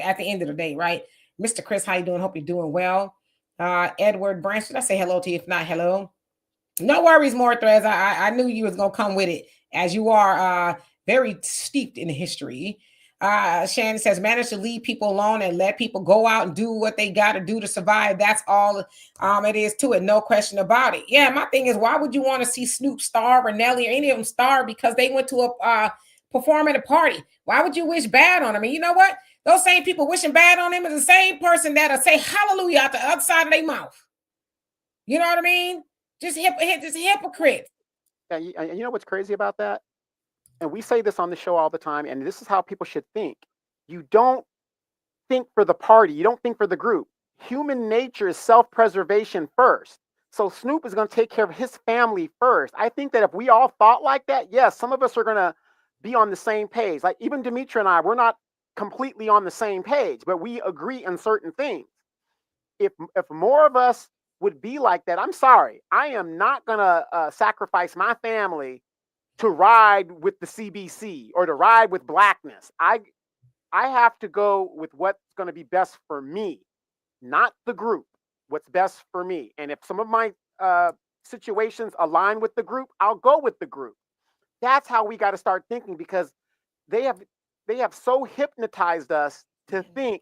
At the end of the day, right? Mr. Chris, how you doing? Hope you're doing well. Edward Branch, did I say hello to you? If not, hello. No worries, more threads. I knew you was gonna come with it, as you are very steeped in history. Shannon says, manage to leave people alone and let people go out and do what they got to do to survive. That's all it is to it. No question about it. Yeah, my thing is, why would you want to see Snoop starve or Nelly or any of them starve because they went to a perform at a party? Why would you wish bad on them? And you know what? Those same people wishing bad on them is the same person that'll say hallelujah out the other side of their mouth. You know what I mean? Just hypocrites. And you know what's crazy about that? And we say this on the show all the time, and this is how people should think. You don't think for the party. You don't think for the group. Human nature is self-preservation first. So Snoop is going to take care of his family first. I think that if we all thought like that, yes, some of us are going to be on the same page. Like even Demetra and I, we're not completely on the same page, but we agree on certain things. If more of us would be like that, I'm sorry, I am not going to sacrifice my family to ride with the CBC or to ride with blackness. I have to go with what's going to be best for me, not the group. What's best for me. And if some of my situations align with the group, I'll go with the group. That's how we got to start thinking, because they have so hypnotized us to think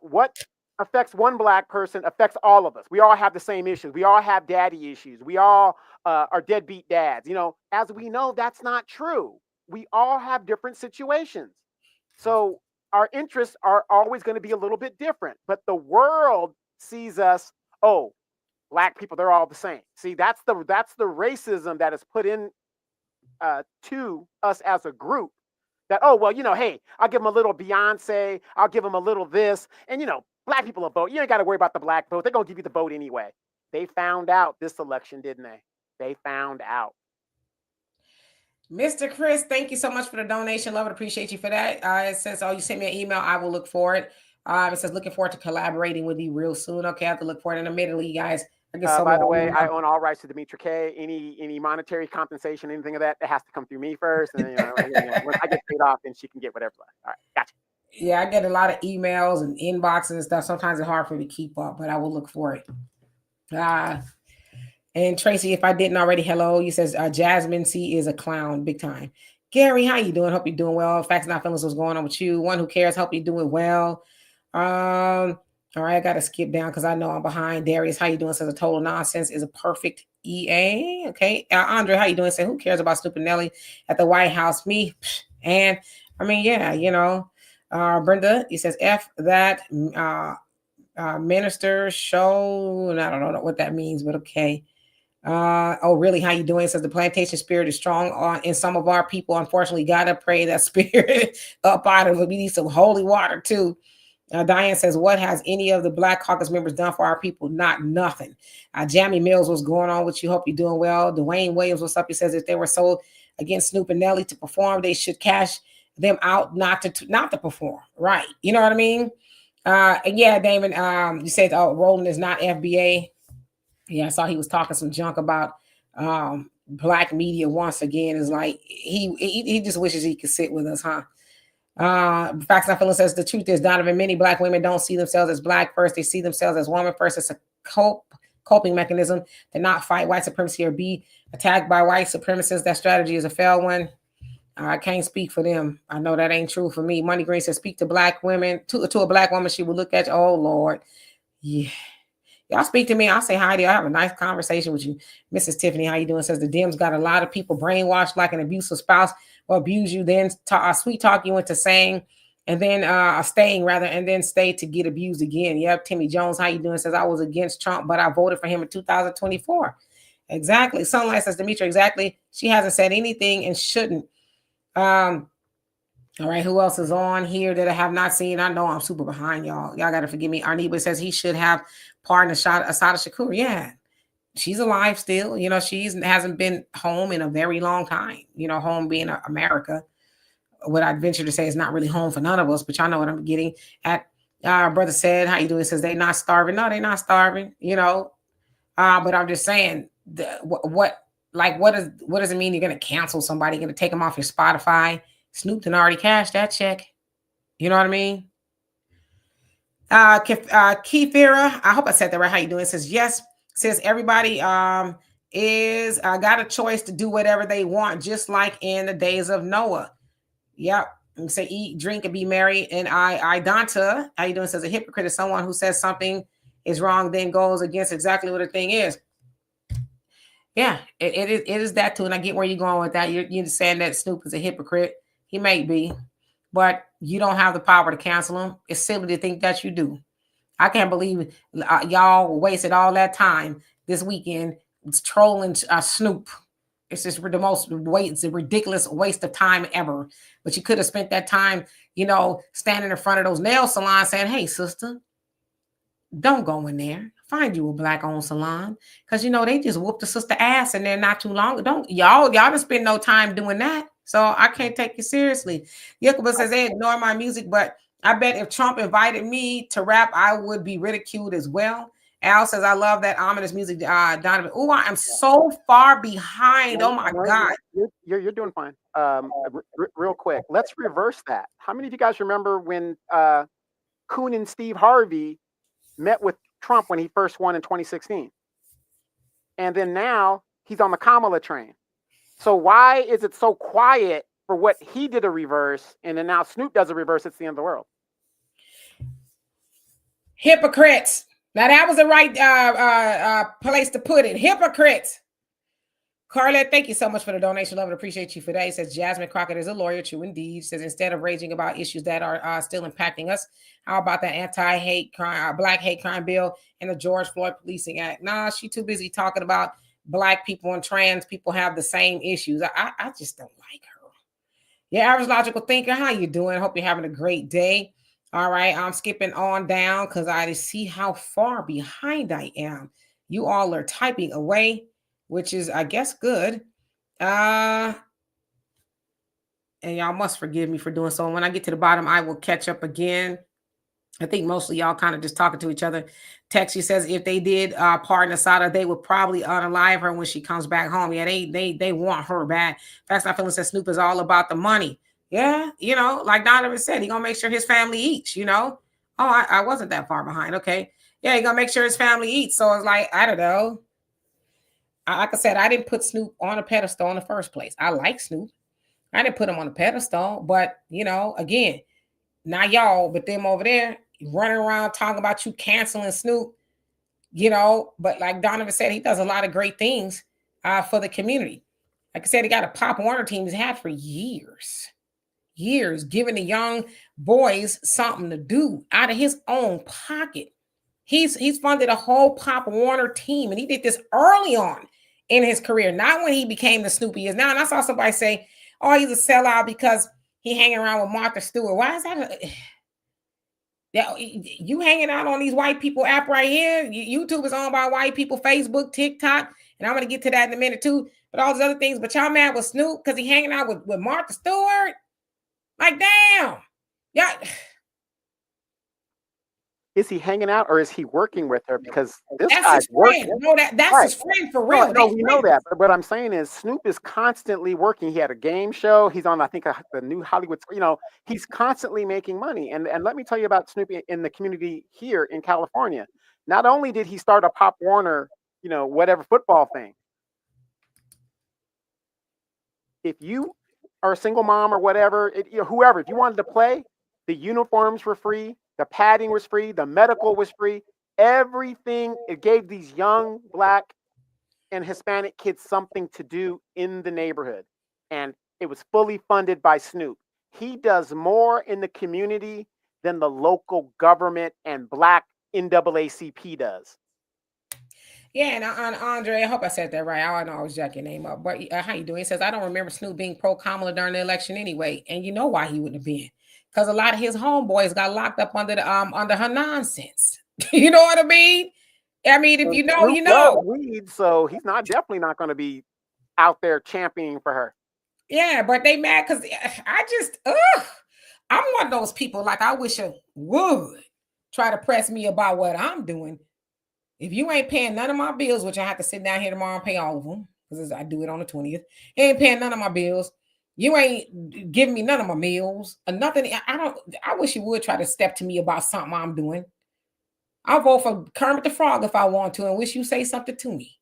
what affects one black person affects all of us. We all have the same issues. We all have daddy issues. We all are deadbeat dads. You know, as we know, that's not true. We all have different situations. So our interests are always going to be a little bit different. But the world sees us, oh, black people, they're all the same. See, that's the racism that is put in to us as a group. That, oh, well, you know, hey, I'll give them a little Beyonce. I'll give them a little this. And, you know, black people will vote. You ain't got to worry about the black vote. They're going to give you the vote anyway. They found out this election, didn't they? They found out. Mr. Chris, thank you so much for the donation. Love it. Appreciate you for that. It says, oh, you sent me an email. I will look for it. It says, looking forward to collaborating with you real soon. Okay, I have to look for it. And admittedly, you guys, I get so by the way, I own all rights to Demetra K. Any monetary compensation, anything of that, it has to come through me first. And then, when I get paid off, then she can get whatever. All right, gotcha. Yeah, I get a lot of emails and inboxes and stuff. Sometimes it's hard for me to keep up, but I will look for it. And Tracy, if I didn't already, hello. You says Jasmine C is a clown, big time. Gary, how you doing? Hope you're doing well. Facts Not Feelings, what's going on with you? One who cares, hope you're doing well. All right, I got to skip down because I know I'm behind. Darius, how you doing? Says a total nonsense is a perfect EA. Okay. Andre, how you doing? Say, who cares about Snoop and Nelly at the White House? Me. And I mean, yeah, you know. Brenda, he says, F that minister show. And I don't know what that means, but okay. Oh, really? How you doing? Says the plantation spirit is strong in some of our people. Unfortunately, gotta pray that spirit up out of it. We need some holy water too. Diane says, what has any of the Black Caucus members done for our people? Not nothing. Jamie Mills, what's going on with you? Hope you're doing well. Dwayne Williams, what's up? He says, if they were sold against Snoop and Nelly to perform, they should cash them out not to perform. Right. You know what I mean? And yeah, Damon, you said, oh, Roland is not FBA. Yeah, I saw he was talking some junk about black media once again. Is like he just wishes he could sit with us, huh? Facts Not Feelings says the truth is, Donovan, many black women don't see themselves as black first. They see themselves as woman first. It's a coping mechanism to not fight white supremacy or be attacked by white supremacists. That strategy is a failed one. I can't speak for them. I know that ain't true for me. Money Green says, speak to black women, to a black woman, she will look at you. Oh, Lord. Yeah. Y'all speak to me. I'll say hi to you. I have a nice conversation with you. Mrs. Tiffany, how you doing? Says the Dems got a lot of people brainwashed like an abusive spouse will abuse you, then sweet talk you into saying, and then staying rather, and then stay to get abused again. Yep. Timmy Jones, how you doing? Says I was against Trump, but I voted for him in 2024. Exactly. Sunlight says, Demetra, exactly. She hasn't said anything and shouldn't. All right, who else is on here that I have not seen? I know I'm super behind y'all. Y'all got to forgive me. Arneba says he should have pardoned Assata Shakur. Yeah, she's alive still. You know, hasn't been home in a very long time. You know, home being America. What I'd venture to say is not really home for none of us, but y'all know what I'm getting at. Brother said, how you doing? He says they not starving. No, they're not starving, you know. But I'm just saying, what does it mean you're going to cancel somebody? You're going to take them off your Spotify? Snoop done already cashed that check. You know what I mean? Kefira, I hope I said that right. How you doing? It says, yes. Says everybody is got a choice to do whatever they want, just like in the days of Noah. Yep. And say eat, drink, and be merry. And I Donta, how you doing? Says a hypocrite is someone who says something is wrong, then goes against exactly what the thing is. Yeah, it is that too. And I get where you're going with that. You're saying that Snoop is a hypocrite. He may be, but you don't have the power to cancel him. It's silly to think that you do. I can't believe y'all wasted all that time this weekend trolling Snoop. It's just the most it's a ridiculous waste of time ever. But you could have spent that time, standing in front of those nail salons saying, "Hey, sister, don't go in there. Find you a black-owned salon." Because they just whooped the sister ass and they're not too long. Don't y'all don't spend no time doing that. So I can't take you seriously. Yakuba says they ignore my music, but I bet if Trump invited me to rap, I would be ridiculed as well. Al says, I love that ominous music, Donovan. Oh, I am so far behind. Oh my God. You're doing fine. Real quick, let's reverse that. How many of you guys remember when Coon and Steve Harvey met with Trump when he first won in 2016? And then now he's on the Kamala train. So why is it so quiet for what he did a reverse, and then now Snoop does a reverse? It's the end of the world. Hypocrites. Now that was the right place to put it. Hypocrites. Carlette, thank you so much for the donation. Love and appreciate you for that. He says Jasmine Crockett is a lawyer, true indeed. Says instead of raging about issues that are still impacting us, how about that anti-hate crime, black hate crime bill and the George Floyd Policing Act? Nah, she too busy talking about black people and trans people have the same issues. I just don't like her. Yeah, average logical thinker, how you doing? Hope you're having a great day. All right, I'm skipping on down because I see how far behind I am. You all are typing away, which is, I guess, good. And y'all must forgive me for doing so. And when I get to the bottom, I will catch up again. I think mostly y'all kind of just talking to each other. Texie says if they did pardon Asada, they would probably unalive her when she comes back home. Yeah, they want her back. Facts Not Feeling says Snoop is all about the money. Yeah, like Donovan said, he gonna make sure his family eats. Oh, I wasn't that far behind. Okay, yeah, he gonna make sure his family eats. So it's like, I don't know. Like I said, I didn't put Snoop on a pedestal in the first place. I like Snoop. I didn't put him on a pedestal, but again, not y'all, but them over there running around talking about you canceling Snoop, but like Donovan said, he does a lot of great things for the community. Like I said, he got a Pop Warner team he's had for years, giving the young boys something to do out of his own pocket. He's funded a whole Pop Warner team, and he did this early on in his career, not when he became the Snoop he is now. And I saw somebody say, "Oh, he's a sellout because he hanging around with Martha Stewart." Why is that? You hanging out on these white people app right here? YouTube is owned by white people, Facebook, TikTok, and I'm going to get to that in a minute too. But all these other things. But y'all mad with Snoop because he hanging out with Martha Stewart? Like, damn. Yeah. Is he hanging out or is he working with her? Because this that's guy's his friend. working. No, that's right. His friend for real. No, we know that. But what I'm saying is Snoop is constantly working. He had a game show. He's on, I think, the new Hollywood. He's constantly making money. And let me tell you about Snoop in the community here in California. Not only did he start a Pop Warner, whatever football thing. If you are a single mom or whatever, whoever, if you wanted to play, the uniforms were free. The padding was free. The medical was free. Everything. It gave these young Black and Hispanic kids something to do in the neighborhood. And it was fully funded by Snoop. He does more in the community than the local government and Black NAACP does. Yeah, and Andre, I hope I said that right. I don't always jack your name up. But how you doing? He says, I don't remember Snoop being pro-Kamala during the election anyway. And you know why he wouldn't have been. Because a lot of his homeboys got locked up under her nonsense. You know what I mean? I mean, if you know, you know. Weed, so he's definitely not going to be out there championing for her. Yeah, but they mad because I'm one of those people, like, I wish I would try to press me about what I'm doing. If you ain't paying none of my bills, which I have to sit down here tomorrow and pay all of them, because I do it on the 20th, you ain't paying none of my bills. You ain't giving me none of my meals or nothing. I wish you would try to step to me about something I'm doing. I'll vote for Kermit the Frog if I want to and wish you say something to me.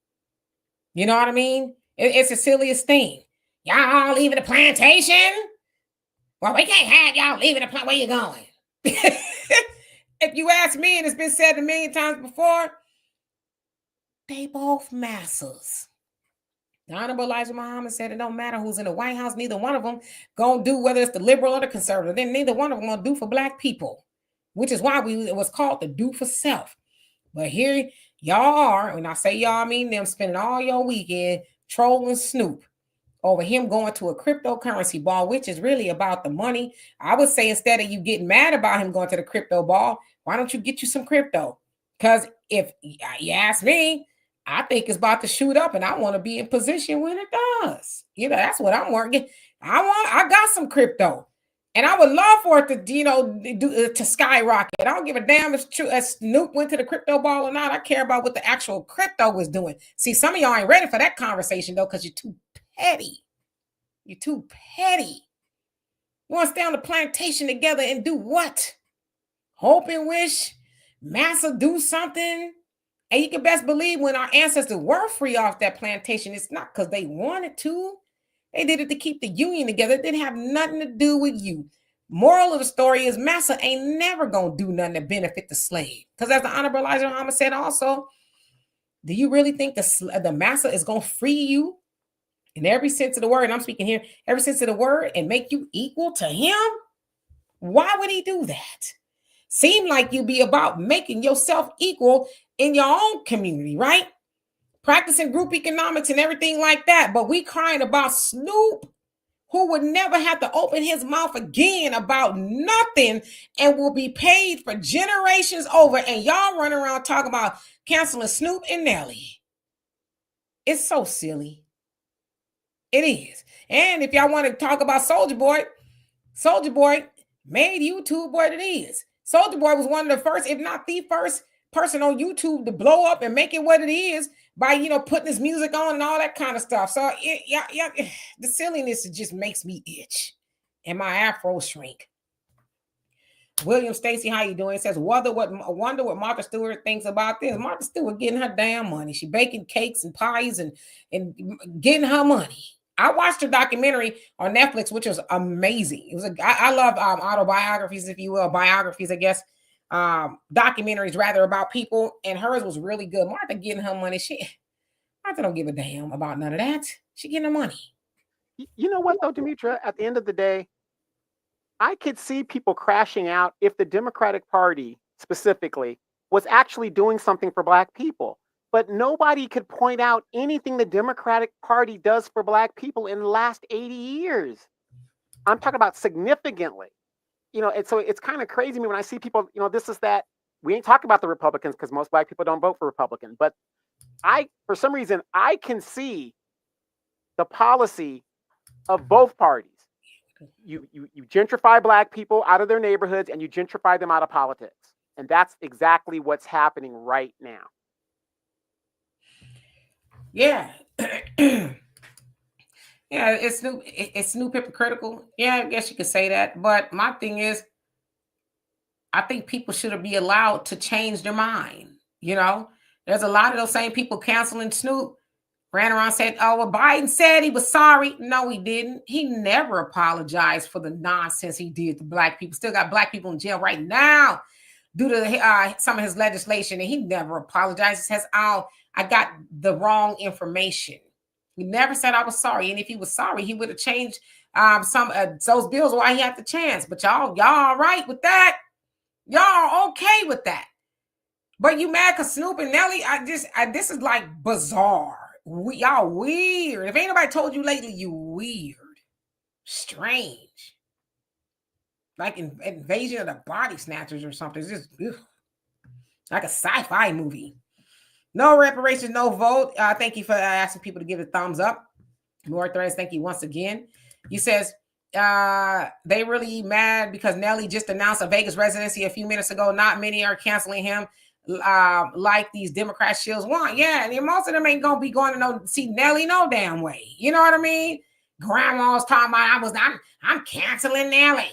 You know what I mean? It's the silliest thing. Y'all leaving the plantation? Well, we can't have y'all leaving the place. Where you going? If you ask me, and it's been said a million times before, they both massas. The Honorable Elijah Muhammad said it don't matter who's in the White House, neither one of them gonna do, whether it's the liberal or the conservative, then neither one of them gonna do for black people, which is why it was called the do for self. But here y'all are, when I say y'all, I mean them, spending all your weekend trolling Snoop over him going to a cryptocurrency ball, which is really about the money. I would say instead of you getting mad about him going to the crypto ball, why don't you get you some crypto? Because if you ask me, I think it's about to shoot up, and I want to be in position when it does. You know, that's what I'm working. I got some crypto, and I would love for it to, to skyrocket. I don't give a damn if Snoop went to the crypto ball or not. I care about what the actual crypto was doing. See, some of y'all ain't ready for that conversation though, because you're too petty. You're too petty. You want to stay on the plantation together and do what? Hope and wish Massa do something. And you can best believe when our ancestors were free off that plantation, it's not because they wanted to. They did it to keep the union together. It didn't have nothing to do with you. Moral of the story is Massa ain't never going to do nothing to benefit the slave. Because as the Honorable Elijah Muhammad said also, do you really think the Massa is going to free you in every sense of the word? And I'm speaking here, every sense of the word, and make you equal to him? Why would he do that? Seem like you be about making yourself equal in your own community, right? Practicing group economics and everything like that. But we crying about Snoop, who would never have to open his mouth again about nothing and will be paid for generations over. And y'all run around talking about canceling Snoop and Nelly. It's so silly. It is. And if y'all want to talk about Soulja Boy made YouTube what it is. Soulja Boy was one of the first, if not the first person on YouTube to blow up and make it what it is by, putting his music on and all that kind of stuff. So the silliness just makes me itch and my afro shrink. William Stacy, how you doing? It says, wonder what Martha Stewart thinks about this. Martha Stewart getting her damn money. She baking cakes and pies and getting her money. I watched a documentary on Netflix, which was amazing. It was I love autobiographies, if you will, biographies, I guess. Documentaries rather about people, and hers was really good. Martha getting her money. Martha don't give a damn about none of that. She getting her money. You know what though, Demetra? At the end of the day, I could see people crashing out if the Democratic Party specifically was actually doing something for Black people. But nobody could point out anything the Democratic Party does for Black people in the last 80 years. I'm talking about significantly. And so it's kind of crazy to me when I see people, this is that. We ain't talking about the Republicans because most Black people don't vote for Republican. But for some reason, I can see the policy of both parties. You gentrify Black people out of their neighborhoods and you gentrify them out of politics. And that's exactly what's happening right now. Yeah. Yeah, it's Snoop hypocritical. Yeah, I guess you could say that. But my thing is, I think people should be allowed to change their mind. There's a lot of those same people canceling Snoop ran around and said, oh, well, Biden said he was sorry. No, he didn't. He never apologized for the nonsense he did to Black people. Still got Black people in jail right now due to some of his legislation. And he never apologized. He says, oh, I got the wrong information. He never said I was sorry. And if he was sorry, he would have changed some of those bills while he had the chance. But y'all all right with that? Y'all okay with that? But you mad because Snoop and Nelly, this is like bizarre. Y'all weird. If ain't nobody told you lately, you weird. Strange. Like Invasion of the Body Snatchers or something. It's just like a sci-fi movie. No reparations, no vote. Thank you for asking people to give a thumbs up. More threads, thank you once again. He says, they really mad because Nelly just announced a Vegas residency a few minutes ago. Not many are canceling him like these Democrat shills want. Yeah, and most of them ain't going to be going to see Nelly no damn way. You know what I mean? Grandma's talking about, I'm canceling Nelly.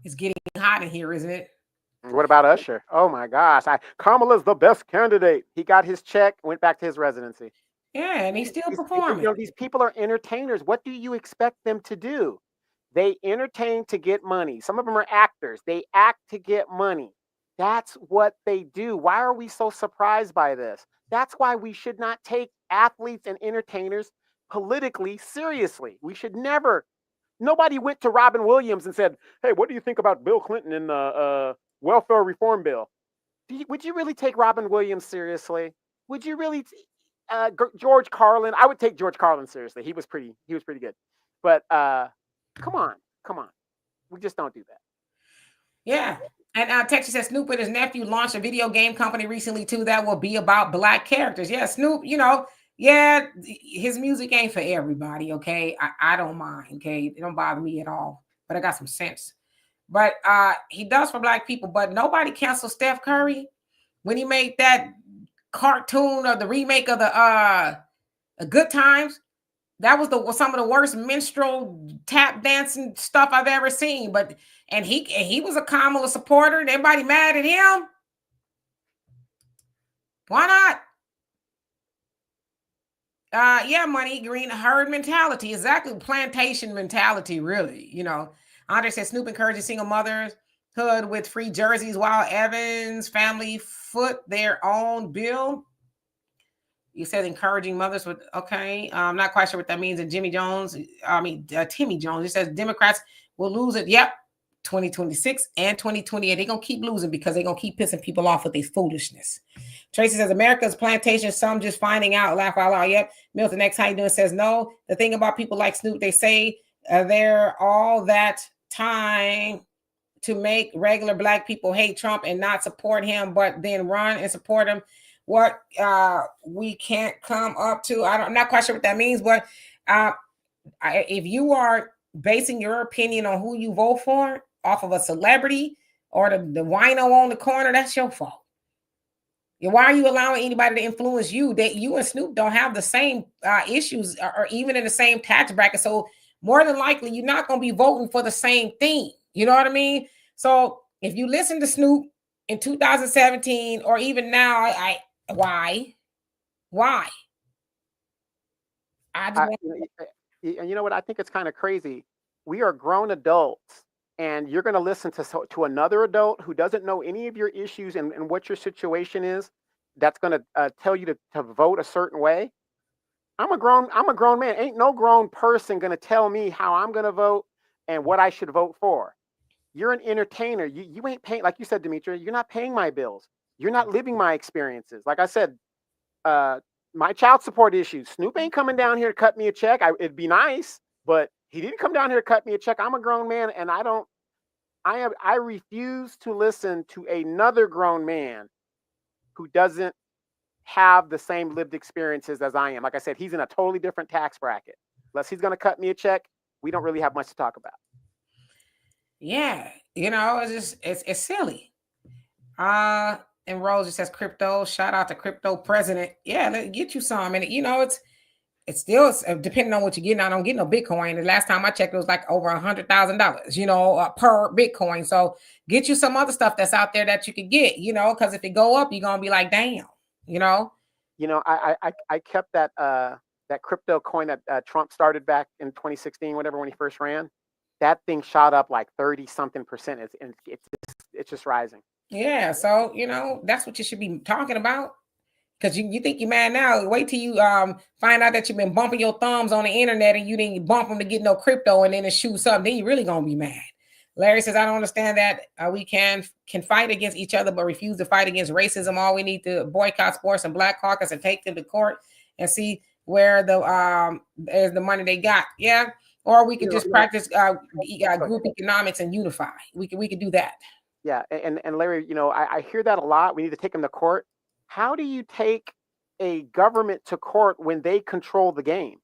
It's getting hot in here, isn't it? What about Usher? Oh my gosh. Kamala's the best candidate. He got his check, went back to his residency. Yeah, and he's still You performing. know, these people are entertainers. What do you expect them to do? They entertain to get money. Some of them are actors. They act to get money. That's what they do. Why are we so surprised by this? That's why we should not take athletes and entertainers politically seriously. We should never. Nobody went to Robin Williams and said, "Hey, what do you think about Bill Clinton and the welfare reform bill?" Would you really take Robin Williams seriously? Would you really? George Carlin. I would take George Carlin seriously. He was pretty. He was pretty good. But come on, come on. We just don't do that. Yeah. And Texas says Snoop and his nephew launched a video game company recently too that will be about black characters. Yeah, Snoop, yeah, his music ain't for everybody. Okay, I don't mind. Okay, it don't bother me at all. But I got some sense. But he does for black people. But nobody canceled Steph Curry when he made that cartoon or the remake of the Good Times. That was some of the worst minstrel tap dancing stuff I've ever seen. But he was a Kamala supporter. And everybody mad at him. Why not? Yeah, money green herd mentality. Exactly, plantation mentality. Really, Andre said Snoop encourages single motherhood with free jerseys while Evans family foot their own bill. You said encouraging mothers with, okay. I'm not quite sure what that means. And Timmy Jones, he says Democrats will lose it. Yep. 2026 and 2028. They're going to keep losing because they're going to keep pissing people off with their foolishness. Tracy says America's plantation, some just finding out, laugh out loud. Yep. Milton X, how you doing? Says no. The thing about people like Snoop, they say they're all that time to make regular black people hate Trump and not support him, but then run and support him. What we can't come up to. I'm not quite sure what that means, but if you are basing your opinion on who you vote for off of a celebrity or the wino on the corner, that's your fault. Why are you allowing anybody to influence you? That you and Snoop don't have the same issues or even in the same tax bracket. So more than likely, you're not going to be voting for the same thing. You know what I mean? So if you listen to Snoop in 2017 or even now, why? And you know what? I think it's kind of crazy. We are grown adults, and you're going to listen to another adult who doesn't know any of your issues and what your situation is. That's going to tell you to vote a certain way. I'm a grown man. Ain't no grown person going to tell me how I'm going to vote and what I should vote for. You're an entertainer. You ain't paying, like you said, Demetria. You're not paying my bills. You're not living my experiences. Like I said, my child support issues. Snoop ain't coming down here to cut me a check. It'd be nice, but he didn't come down here to cut me a check. I'm a grown man, and I refuse to listen to another grown man who doesn't have the same lived experiences as I am. Like I said, he's in a totally different tax bracket. Unless he's going to cut me a check, we don't really have much to talk about. Yeah, it's silly. And Rose just says crypto. Shout out to crypto president. Yeah, let get you some. And it's still depending on what you're getting. I don't get no Bitcoin. The last time I checked, it was like over $100,000, per Bitcoin. So get you some other stuff that's out there that you could get, because if it go up, you're gonna be like, damn, I kept that crypto coin that Trump started back in 2016, whatever, when he first ran. That thing shot up like 30-something%. It's just rising. Yeah, so that's what you should be talking about. Because you think you're mad now. Wait till you find out that you've been bumping your thumbs on the internet and you didn't bump them to get no crypto and then it shoots up. Then you're really gonna be mad. Larry says, I don't understand that we can fight against each other but refuse to fight against racism. All we need to boycott sports and Black Caucus and take them to court and see where there's the money they got. Yeah. Or we could just practice group economics and unify. We could do that. Yeah, and Larry, I hear that a lot. We need to take them to court. How do you take a government to court when they control the game?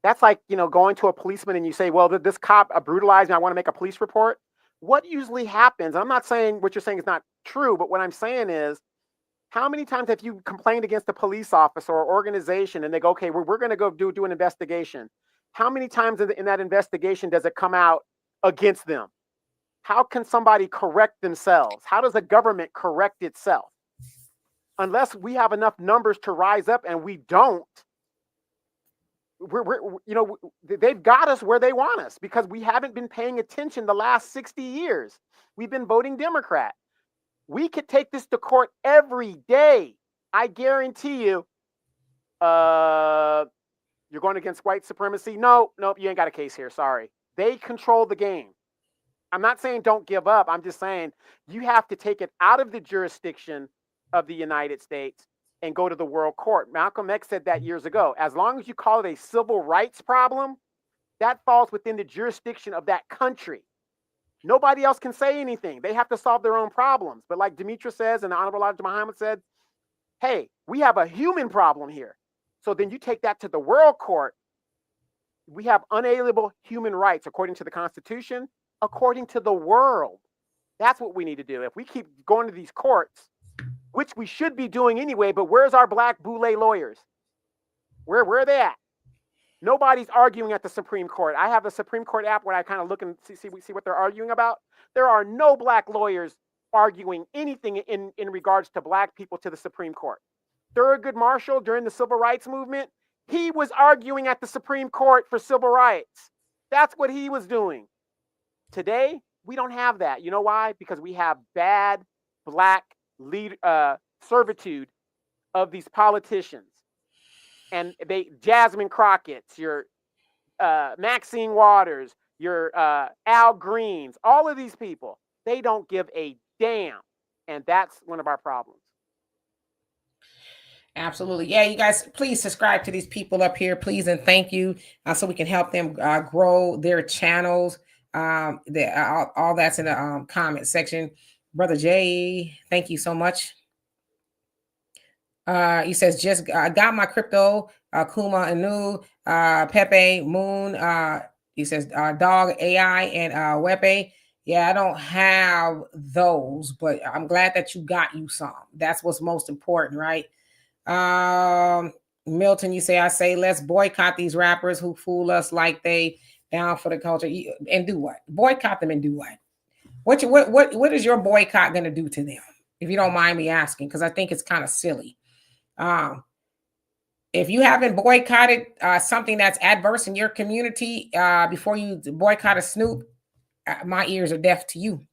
That's like, going to a policeman and you say, well, this cop brutalized me. I want to make a police report. What usually happens? I'm not saying what you're saying is not true, but what I'm saying is, how many times have you complained against a police officer or organization and they go, okay, we're going to go do an investigation? How many times in that investigation does it come out against them? How can somebody correct themselves? How does a government correct itself? Unless we have enough numbers to rise up, and we don't, they've got us where they want us because we haven't been paying attention the last 60 years. We've been voting Democrat. We could take this to court every day. I guarantee you, you're going against white supremacy. Nope, you ain't got a case here. Sorry. They control the game. I'm not saying don't give up. I'm just saying you have to take it out of the jurisdiction of the United States and go to the world court. Malcolm X said that years ago. As long as you call it a civil rights problem, that falls within the jurisdiction of that country. Nobody else can say anything. They have to solve their own problems. But like Demetra says and the Honorable Elijah Muhammad said, hey, we have a human problem here. So then you take that to the world court. We have unalienable human rights according to the Constitution, according to the world. That's what we need to do. If we keep going to these courts, which we should be doing anyway, but where's our black boule lawyers? Where are they at? Nobody's arguing at the Supreme Court. I have a Supreme Court app where I kind of look and see what they're arguing about. There are no black lawyers arguing anything in regards to black people to the Supreme Court. Thurgood Marshall, during the Civil Rights Movement, he was arguing at the Supreme Court for civil rights. That's what he was doing. Today, we don't have that. You know why? Because we have bad black servitude of these politicians. And Jasmine Crockett's, your Maxine Waters, your Al Greens, all of these people, they don't give a damn. And that's one of our problems. Absolutely. Yeah, you guys, please subscribe to these people up here, please, and thank you, so we can help them grow their channels. All that's in the comment section. Brother Jay, thank you so much. He says, just got my crypto, Kuma Inu, Pepe, Moon. He says, Dog, AI, and Wepe. Yeah, I don't have those, but I'm glad that you got you some. That's what's most important, right? Milton, you say, I say, let's boycott these rappers who fool us like they down for the culture. And do what? Boycott them and do what? What is your boycott going to do to them? If you don't mind me asking, because I think it's kind of silly. If you haven't boycotted something that's adverse in your community before you boycott a Snoop, my ears are deaf to you.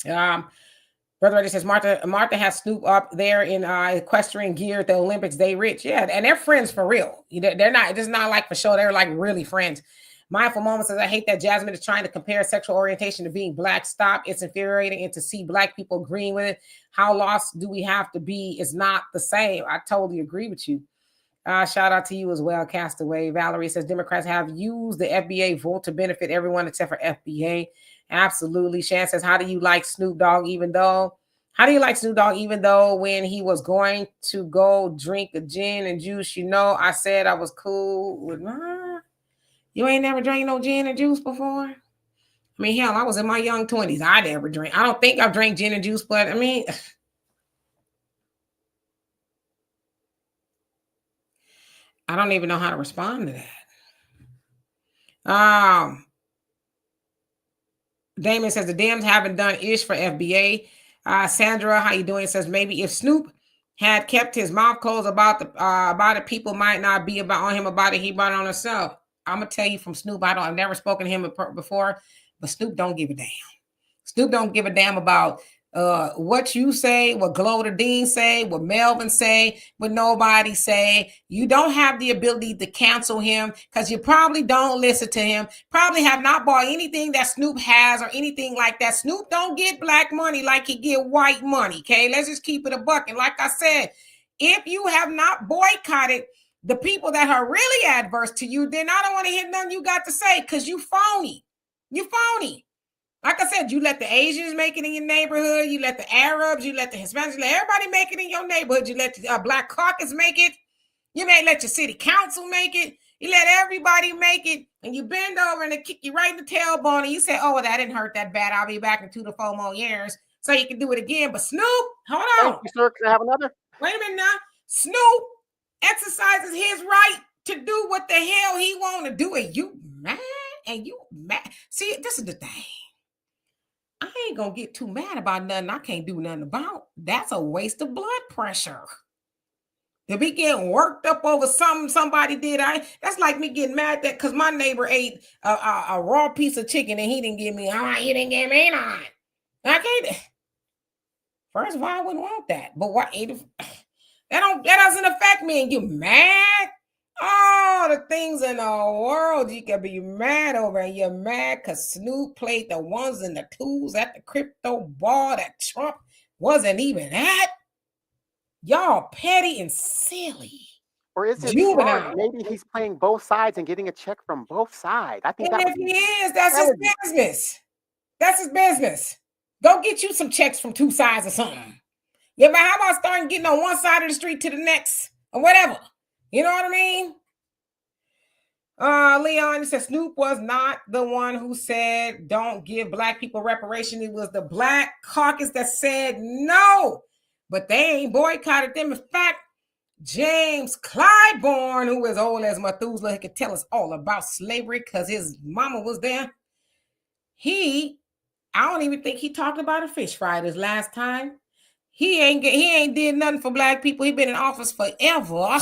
Brother Reddy says, Martha has Snoop up there in equestrian gear at the Olympics. They rich. Yeah, and they're friends for real. They're not, it's not like for show. They're like really friends. Mindful Moment says, I hate that Jasmine is trying to compare sexual orientation to being black. Stop. It's infuriating. And to see black people agreeing with it. How lost do we have to be? It's not the same. I totally agree with you. Shout out to you as well, Castaway. Valerie says, Democrats have used the FBA vote to benefit everyone except for FBA. Absolutely. Shan says, how do you like Snoop Dogg even though when he was going to go drink a gin and juice, I said I was cool with you ain't never drank no gin and juice before? I mean, hell, I was in my young 20s. I never drank. I don't think I've drank gin and juice, but I mean, I don't even know how to respond to that. Damon says the Dems haven't done ish for FBA. Sandra, how you doing? Says maybe if Snoop had kept his mouth closed about it, people might not be on him about it. He brought it on himself. I'm gonna tell you from Snoop. I've never spoken to him before, but Snoop don't give a damn. Snoop don't give a damn about what you say, what Glow the Dean say, what Melvin say, what nobody say. You don't have the ability to cancel him because you probably don't listen to him. Probably have not bought anything that Snoop has or anything like that. Snoop don't get black money like he get white money. Okay, let's just keep it a buck. And like I said, if you have not boycotted the people that are really adverse to you, then I don't want to hear nothing you got to say because you phony. You phony. Like I said, you let the Asians make it in your neighborhood. You let the Arabs, you let the Hispanics, you let everybody make it in your neighborhood. You let the Black Caucus make it. You may let your city council make it. You let everybody make it. And you bend over and they kick you right in the tailbone. And you say, oh, well, that didn't hurt that bad. I'll be back in 2 to 4 more years. So you can do it again. But Snoop, hold on. Thank you, sir. Can I have another? Wait a minute now. Snoop exercises his right to do what the hell he want to do. And you mad? And you mad? See, this is the thing. I ain't gonna get too mad about nothing I can't do nothing about. That's a waste of blood pressure. To be getting worked up over something somebody did, that's like me getting mad that because my neighbor ate a raw piece of chicken and he didn't give me. You didn't give me none. I can't. First of all, I wouldn't want that. But what? That doesn't affect me. And you mad? All the things in the world you can be mad over, and you're mad because Snoop played the ones and the twos at the crypto ball that Trump wasn't even at. Y'all petty and silly. Or is it Juvenile. smart? Maybe he's playing both sides and getting a check from both sides. I think And that if he is, that's his business. That's his business. Go get you some checks from two sides or something. Yeah, but how about starting getting on one side of the street to the next or whatever? You know what I mean? Leon said Snoop was not the one who said don't give black people reparation. It was the Black Caucus that said no, but they ain't boycotted them. In fact, James Clyburn, who is old as Methuselah, he could tell us all about slavery because his mama was there. I don't even think he talked about a fish fry this last time. He ain't did nothing for black people. He been in office forever.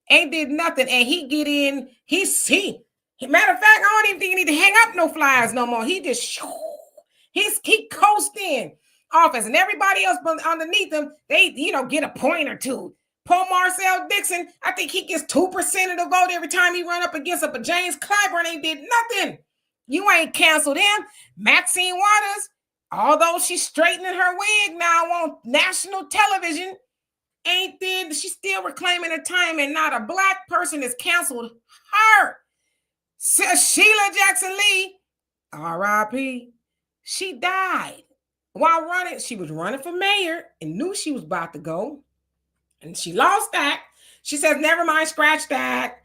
Ain't did nothing. And he get in, matter of fact, I don't even think he need to hang up no flyers no more. He just he coasting office, and everybody else underneath him, they get a point or two. Paul Marcel Dixon, I think he gets 2% of the vote every time he run up against him. But James Clyburn ain't did nothing. You ain't canceled him. Maxine Waters, although she's straightening her wig now on national television, she's still reclaiming her time, and not a black person has canceled her. Sheila Jackson Lee, R.I.P., she died while running. She was running for mayor and knew she was about to go, and she lost that. She says, never mind, scratch that.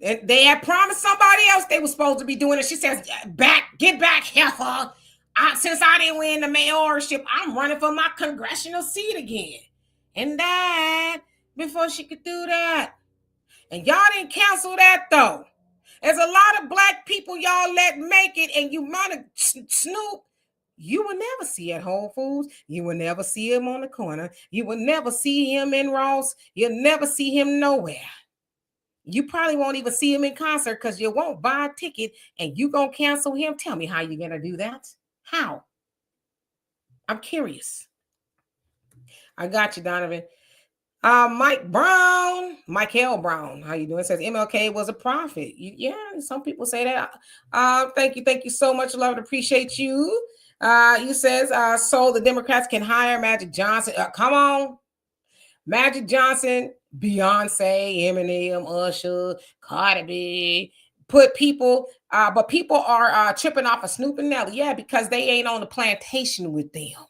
They had promised somebody else they were supposed to be doing it. She says, get back here. Since I didn't win the mayorship, I'm running for my congressional seat again. And died before she could do that. And y'all didn't cancel that, though. There's a lot of black people y'all let make it, and you want to Snoop. You will never see at Whole Foods. You will never see him on the corner. You will never see him in Ross. You'll never see him nowhere. You probably won't even see him in concert because you won't buy a ticket, and you going to cancel him. Tell me how you're going to do that. How? I'm curious. I got you, Donovan. Michael Brown, how you doing? It says MLK was a prophet. Yeah, some people say that. Thank you so much. Love and appreciate you. You says so the Democrats can hire Magic Johnson. Come on, Magic Johnson, Beyonce, Eminem, Usher, Cardi B. But people are tripping off of Snoop and Nelly. Yeah, because they ain't on the plantation with them.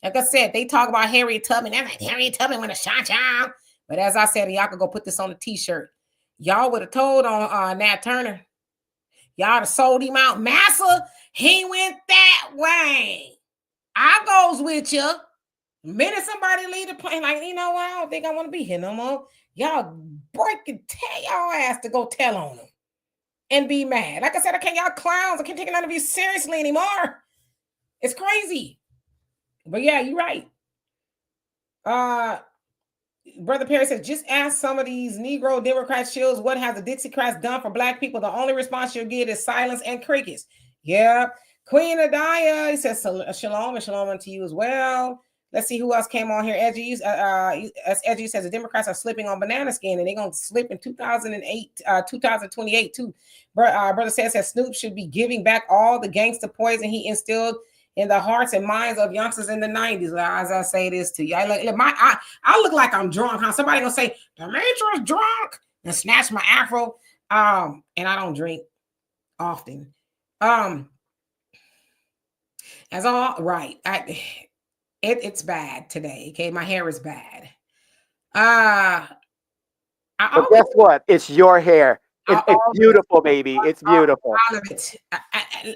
Like I said, they talk about Harriet Tubman. They're like, Harriet Tubman with a shot, y'all. But as I said, y'all could go put this on a t-shirt. Y'all would have told on Nat Turner. Y'all would have sold him out. Massa, he went that way. I goes with you. The minute somebody leave the plane, like, you know what? I don't think I want to be here no more. Y'all tell y'all ass to go tell on them and be mad. Like I said, y'all clowns. I can't take none of you seriously anymore. It's crazy. But yeah, you're right. Brother Perry says, just ask some of these Negro Democrat shills, what has the Dixiecrats done for black people? The only response you'll get is silence and crickets. Yeah. Queen Adaya, he says, shalom and shalom unto you as well. Let's see who else came on here. Edgy says the Democrats are slipping on banana skin, and they're going to slip in 2028 too. Brother says Snoop should be giving back all the gangster poison he instilled in the hearts and minds of youngsters in the 90s. As I say this to you, I look like I'm drunk. Huh? Somebody gonna say Demetrius drunk and snatch my afro. And I don't drink often. As all right, it's bad today. Okay, my hair is bad. But guess what? It's your hair. It's beautiful, baby. It's beautiful. I love it.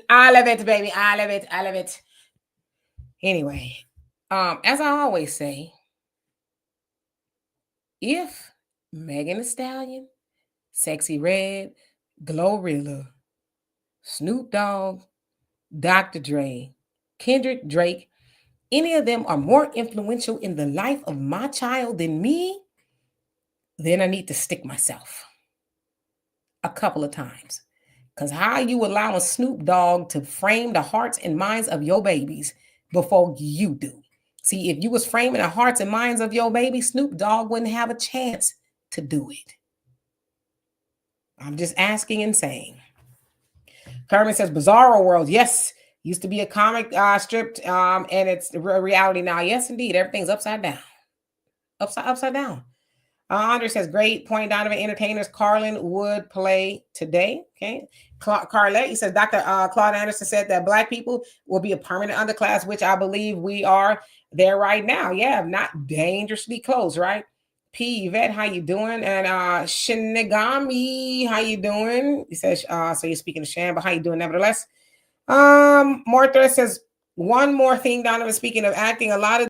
I love it, baby. I love it. I love it. Anyway, as I always say, if Megan Thee Stallion, Sexy Red, Glorilla, Snoop Dogg, Dr. Dre, Kendrick Drake, any of them are more influential in the life of my child than me, then I need to stick myself a couple of times. Because how you allowing Snoop Dogg to frame the hearts and minds of your babies before you do? See, if you was framing the hearts and minds of your baby, Snoop Dogg wouldn't have a chance to do it. I'm just asking and saying. Kermit says, Bizarro World. Yes, used to be a comic strip, and it's a reality now. Yes, indeed. Everything's upside down. Upside down. Andre says, great point, Donovan. Entertainers Carlin would play today. Okay. Carlette, he says, Dr. Claude Anderson said that Black people will be a permanent underclass, which I believe we are there right now. Yeah, not dangerously close, right? P. Yvette, how you doing? And Shinigami, how you doing? He says, so you're speaking to Shan, but how you doing nevertheless? Martha says, one more thing, Donovan, speaking of acting, a lot of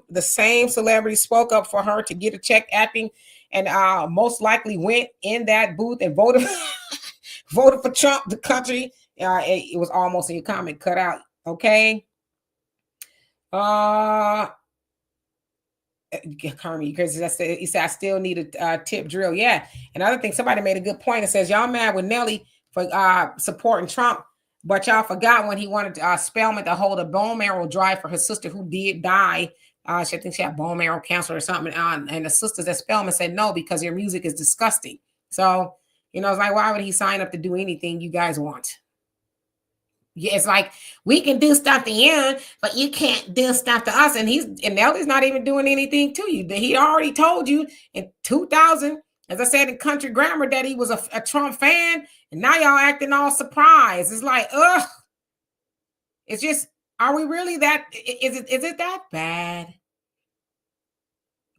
the same celebrity spoke up for her to get a check acting, and most likely went in that booth and voted voted for Trump, the country. It was almost in your comment cut out. Okay. Carmen, because he said I still need a tip drill. Yeah. Another thing, somebody made a good point. It says y'all mad with Nelly for supporting Trump, but y'all forgot when he wanted Spelman to hold a bone marrow drive for his sister who did die. I think she had bone marrow cancer or something. And the sisters at Spelman said no, because your music is disgusting. So, it's like, why would he sign up to do anything you guys want? Yeah, it's like, we can do stuff to you, but you can't do stuff to us. And Nelly's not even doing anything to you. He already told you in 2000, as I said in Country Grammar, that he was a Trump fan. And now y'all acting all surprised. It's like, ugh. It's just, are we really that? Is it that bad?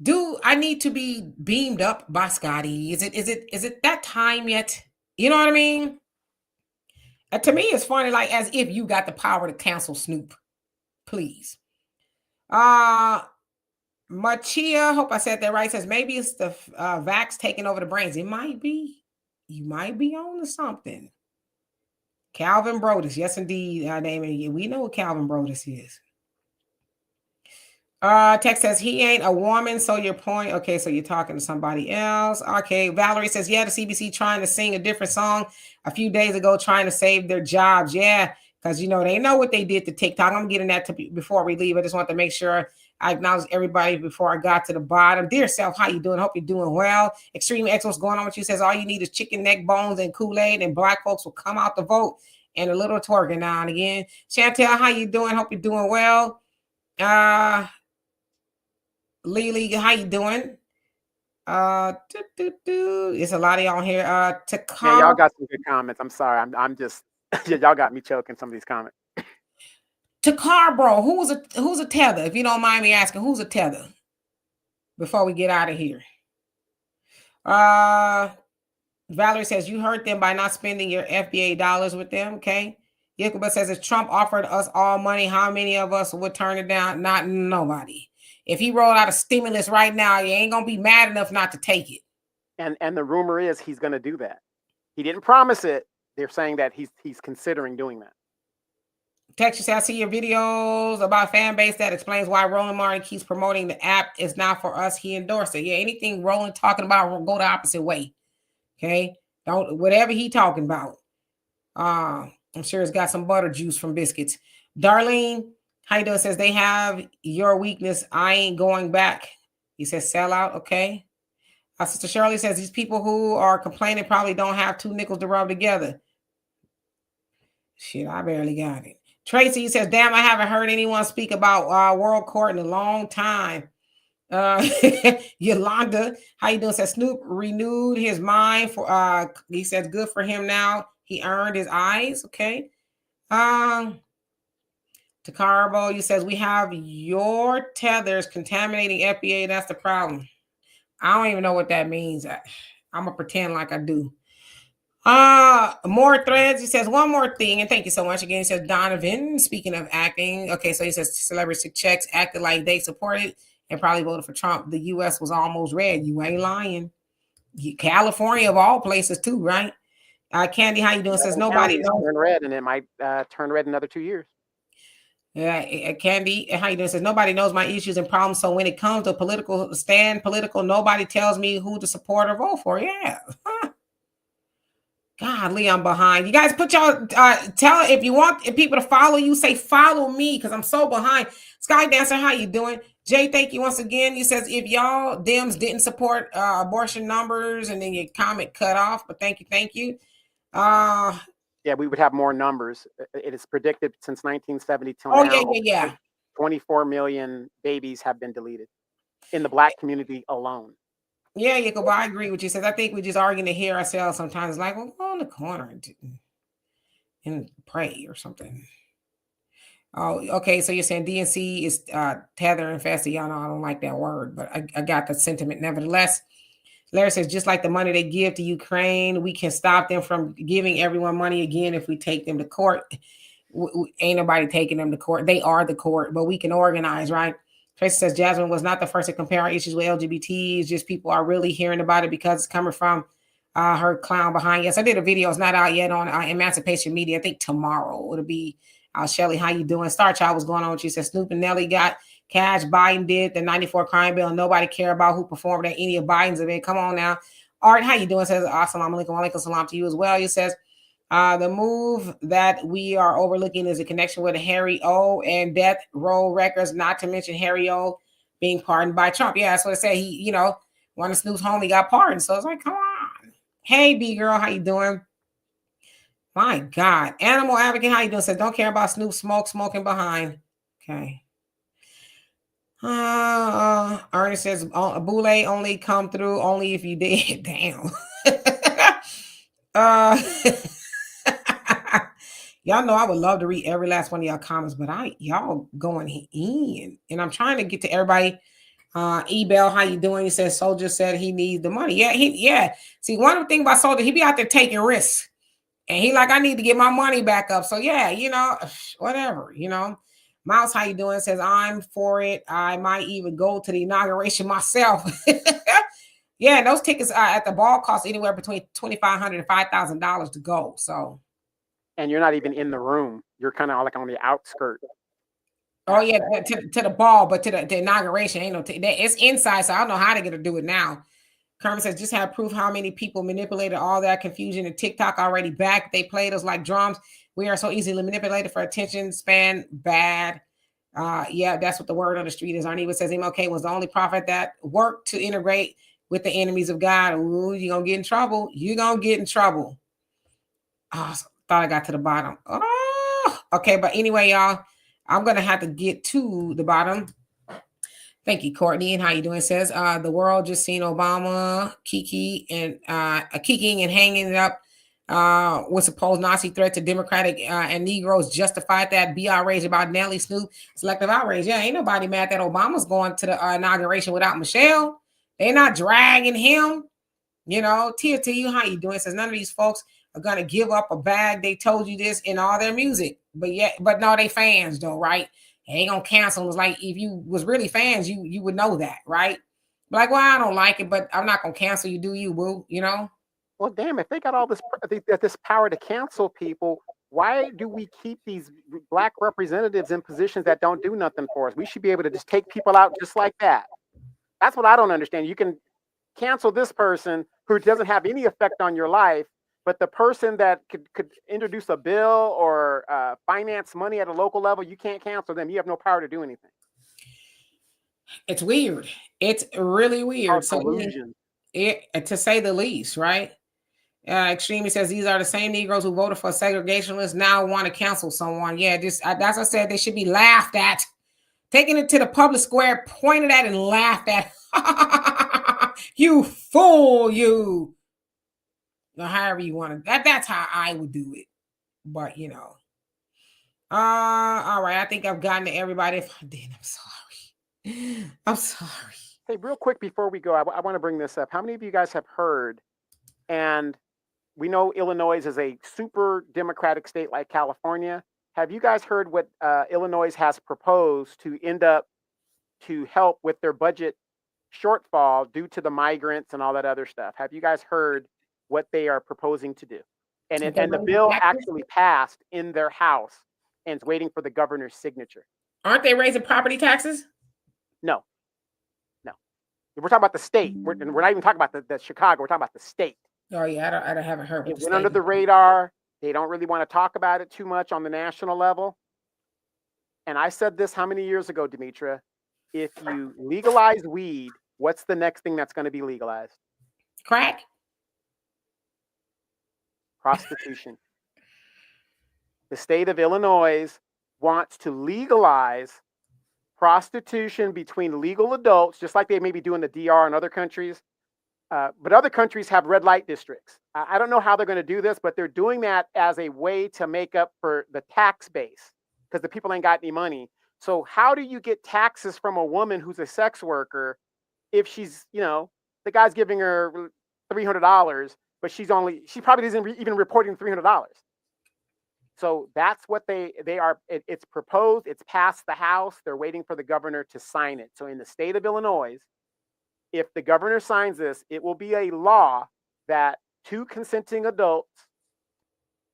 Do I need to be beamed up by Scotty? Is it that time yet? You know what I mean? To me, it's funny, like as if you got the power to cancel Snoop. Please. Machia, hope I said that right, says maybe it's the vax taking over the brains. It might be. You might be on to something. Calvin Brodus. Yes, indeed. We know what Calvin Brodus is. Text says he ain't a woman, so your point. Okay, so you're talking to somebody else. Okay, Valerie says, yeah, the CBC trying to sing a different song a few days ago, trying to save their jobs. Yeah, because they know what they did to TikTok. I'm getting that before we leave. I just want to make sure I acknowledge everybody before I got to the bottom. Dear self, how you doing? Hope you're doing well. Extreme X, what's going on with you? Says all you need is chicken neck bones and Kool-Aid, and Black folks will come out to vote, and a little twerking now and again. Chantel, how you doing? Hope you're doing well. Lily, how you doing? It's a lot of y'all here. Yeah, y'all got some good comments. I'm sorry. I'm just y'all got me choking some of these comments. Takar, bro, who's a tether? If you don't mind me asking, who's a tether? Before we get out of here. Valerie says you hurt them by not spending your FBA dollars with them. Okay. Yakuba says if Trump offered us all money, how many of us would turn it down? Not nobody. If he rolled out a stimulus right now, you ain't gonna be mad enough not to take it. And the rumor is he's gonna do that. He didn't promise it. They're saying that he's considering doing that. Texas, I see your videos about fan base that explains why Roland Martin keeps promoting the app is not for us. He endorsed it. Yeah, anything Roland talking about, go the opposite way. Okay, don't whatever he talking about. I'm sure it's got some butter juice from biscuits. Darlene, how you doing? Says they have your weakness. I ain't going back. He says sell out. Okay. Sister Shirley says these people who are complaining probably don't have two nickels to rub together. Shit, I barely got it. Tracy says, damn, I haven't heard anyone speak about World Court in a long time. Yolanda, how you doing? Says Snoop renewed his mind for he says good for him now. He earned his eyes. Okay. Takarbo, you says we have your tethers contaminating FBA. That's the problem. I don't even know what that means. I'm gonna pretend like I do. More threads. He says one more thing, and thank you so much again. He says Donovan, speaking of acting. Okay, so he says celebrity checks acted like they supported and probably voted for Trump. The US was almost red. You ain't lying. California of all places too, right? Candy, how you doing? Says nobody knows. Turn red, and it might turn red in another 2 years. Yeah, Candy, how you doing? Says nobody knows my issues and problems. So when it comes to political, nobody tells me who to support or vote for. Yeah. Godly, I'm behind. You guys put y'all tell if you want people to follow you, say follow me because I'm so behind. Sky Dancer, how you doing? Jay, thank you once again. He says if y'all Dems didn't support abortion numbers and then your comment cut off, but thank you, thank you. Yeah, we would have more numbers. It is predicted since 1970 till Oh now, yeah. 24 million babies have been deleted in the Black community alone. Yeah, Jacob, I agree with you. Says I think we just arguing to hear ourselves sometimes. Like, well, go in the corner and pray or something. Oh, okay. So you're saying DNC is tether and fast. Y'all know I don't like that word, but I got the sentiment nevertheless. Larry says, just like the money they give to Ukraine, we can stop them from giving everyone money again if we take them to court. Ain't nobody taking them to court. They are the court, but we can organize, right? Tracy says, Jasmine was not the first to compare our issues with LGBTs. Just people are really hearing about it because it's coming from her clown behind. Yes, I did a video. It's not out yet on Emancipation Media. I think tomorrow it'll be. Shelly, how you doing? Star Child, what's going on? She said, Snoop and Nelly got cash. Biden did the 94 crime bill. Nobody care about who performed at any of Biden's event. Come on now. Art, how you doing? Says, assalamu alaikum, wa alaikum salam to you as well. He says, the move that we are overlooking is a connection with Harry O and Death Row Records, not to mention Harry O being pardoned by Trump. Yeah, that's what I said. He, one of Snoop's homie got pardoned. So it's like, come on. Hey, B girl, how you doing? My God. Animal Advocate, how you doing? Says, don't care about Snoop smoking behind. Okay. Ernest says, Boule only come through only if you did. Damn. Y'all know I would love to read every last one of y'all comments, but y'all going in. And I'm trying to get to everybody. Ebel, how you doing? He says Soldier said he needs the money. Yeah. See, one of the things about Soldier, he be out there taking risks. And he like, I need to get my money back up. So yeah, whatever, Mouse, how you doing? Says, I'm for it. I might even go to the inauguration myself. Yeah, and those tickets at the ball cost anywhere between $2,500 and $5,000 to go. So, and you're not even in the room. You're kind of like on the outskirts. Oh yeah, to the ball, but to the inauguration ain't no. It's inside, so I don't know how they're gonna do it now. Kermit says, just have proof how many people manipulated all that confusion and TikTok already back. They played us like drums. We are so easily manipulated for attention span. Bad. Yeah, that's what the word on the street is. Arnie says MLK was the only prophet that worked to integrate with the enemies of God. Ooh, you're going to get in trouble. You're going to get in trouble. Oh, thought I got to the bottom. Oh, okay. But anyway, y'all, I'm going to have to get to the bottom. Thank you, Courtney. And how you doing? Says the world just seen Obama kikiing and hanging it up with supposed Nazi threat to Democratic and Negroes justified that. Be outraged about Nelly, Snoop, selective outrage. Yeah, ain't nobody mad that Obama's going to the inauguration without Michelle. They're not dragging him. Tia to you, how you doing? Says none of these folks are gonna give up a bag. They told you this in all their music, but no, they fans though, right? They ain't gonna cancel them. It's like if you was really fans, you would know that, right? Like, well, I don't like it, but I'm not gonna cancel you. Do you, boo? Well, damn, if they got all this power to cancel people, why do we keep these Black representatives in positions that don't do nothing for us? We should be able to just take people out just like that. That's what I don't understand. You can cancel this person who doesn't have any effect on your life, but the person that could introduce a bill or finance money at a local level, you can't cancel them. You have no power to do anything. It's weird. It's really weird. So to say the least, right? Extremely says these are the same Negroes who voted for segregationists now want to cancel someone. Yeah, that's what I said. They should be laughed at, taken it to the public square, pointed at, and laughed at. You fool, you. Or however you want to. That's how I would do it. But all right. I think I've gotten to everybody. If I did, I'm sorry. Hey, real quick before we go, I want to bring this up. How many of you guys have heard? And we know Illinois is a super democratic state like California. Have you guys heard what Illinois has proposed to end up to help with their budget shortfall due to the migrants and all that other stuff? Have you guys heard what they are proposing to do? And the bill actually passed in their house. and is waiting for the governor's signature. Aren't they raising property taxes? No. We're talking about the state. We're not even talking about the Chicago. We're talking about the state. Oh yeah, I haven't heard. It went under the radar. They don't really want to talk about it too much on the national level. And I said this how many years ago, Demetra? If you legalize weed, what's the next thing that's going to be legalized? Crack? Prostitution. The state of Illinois wants to legalize prostitution between legal adults, just like they may be doing the DR in other countries. But other countries have red light districts. I don't know how they're going to do this, but they're doing that as a way to make up for the tax base because the people ain't got any money. So how do you get taxes from a woman who's a sex worker if she's, the guy's giving her $300, but she probably isn't even reporting $300. So that's what they are. It's proposed. It's passed the House. They're waiting for the governor to sign it. So in the state of Illinois, if the governor signs this, it will be a law that 2 consenting adults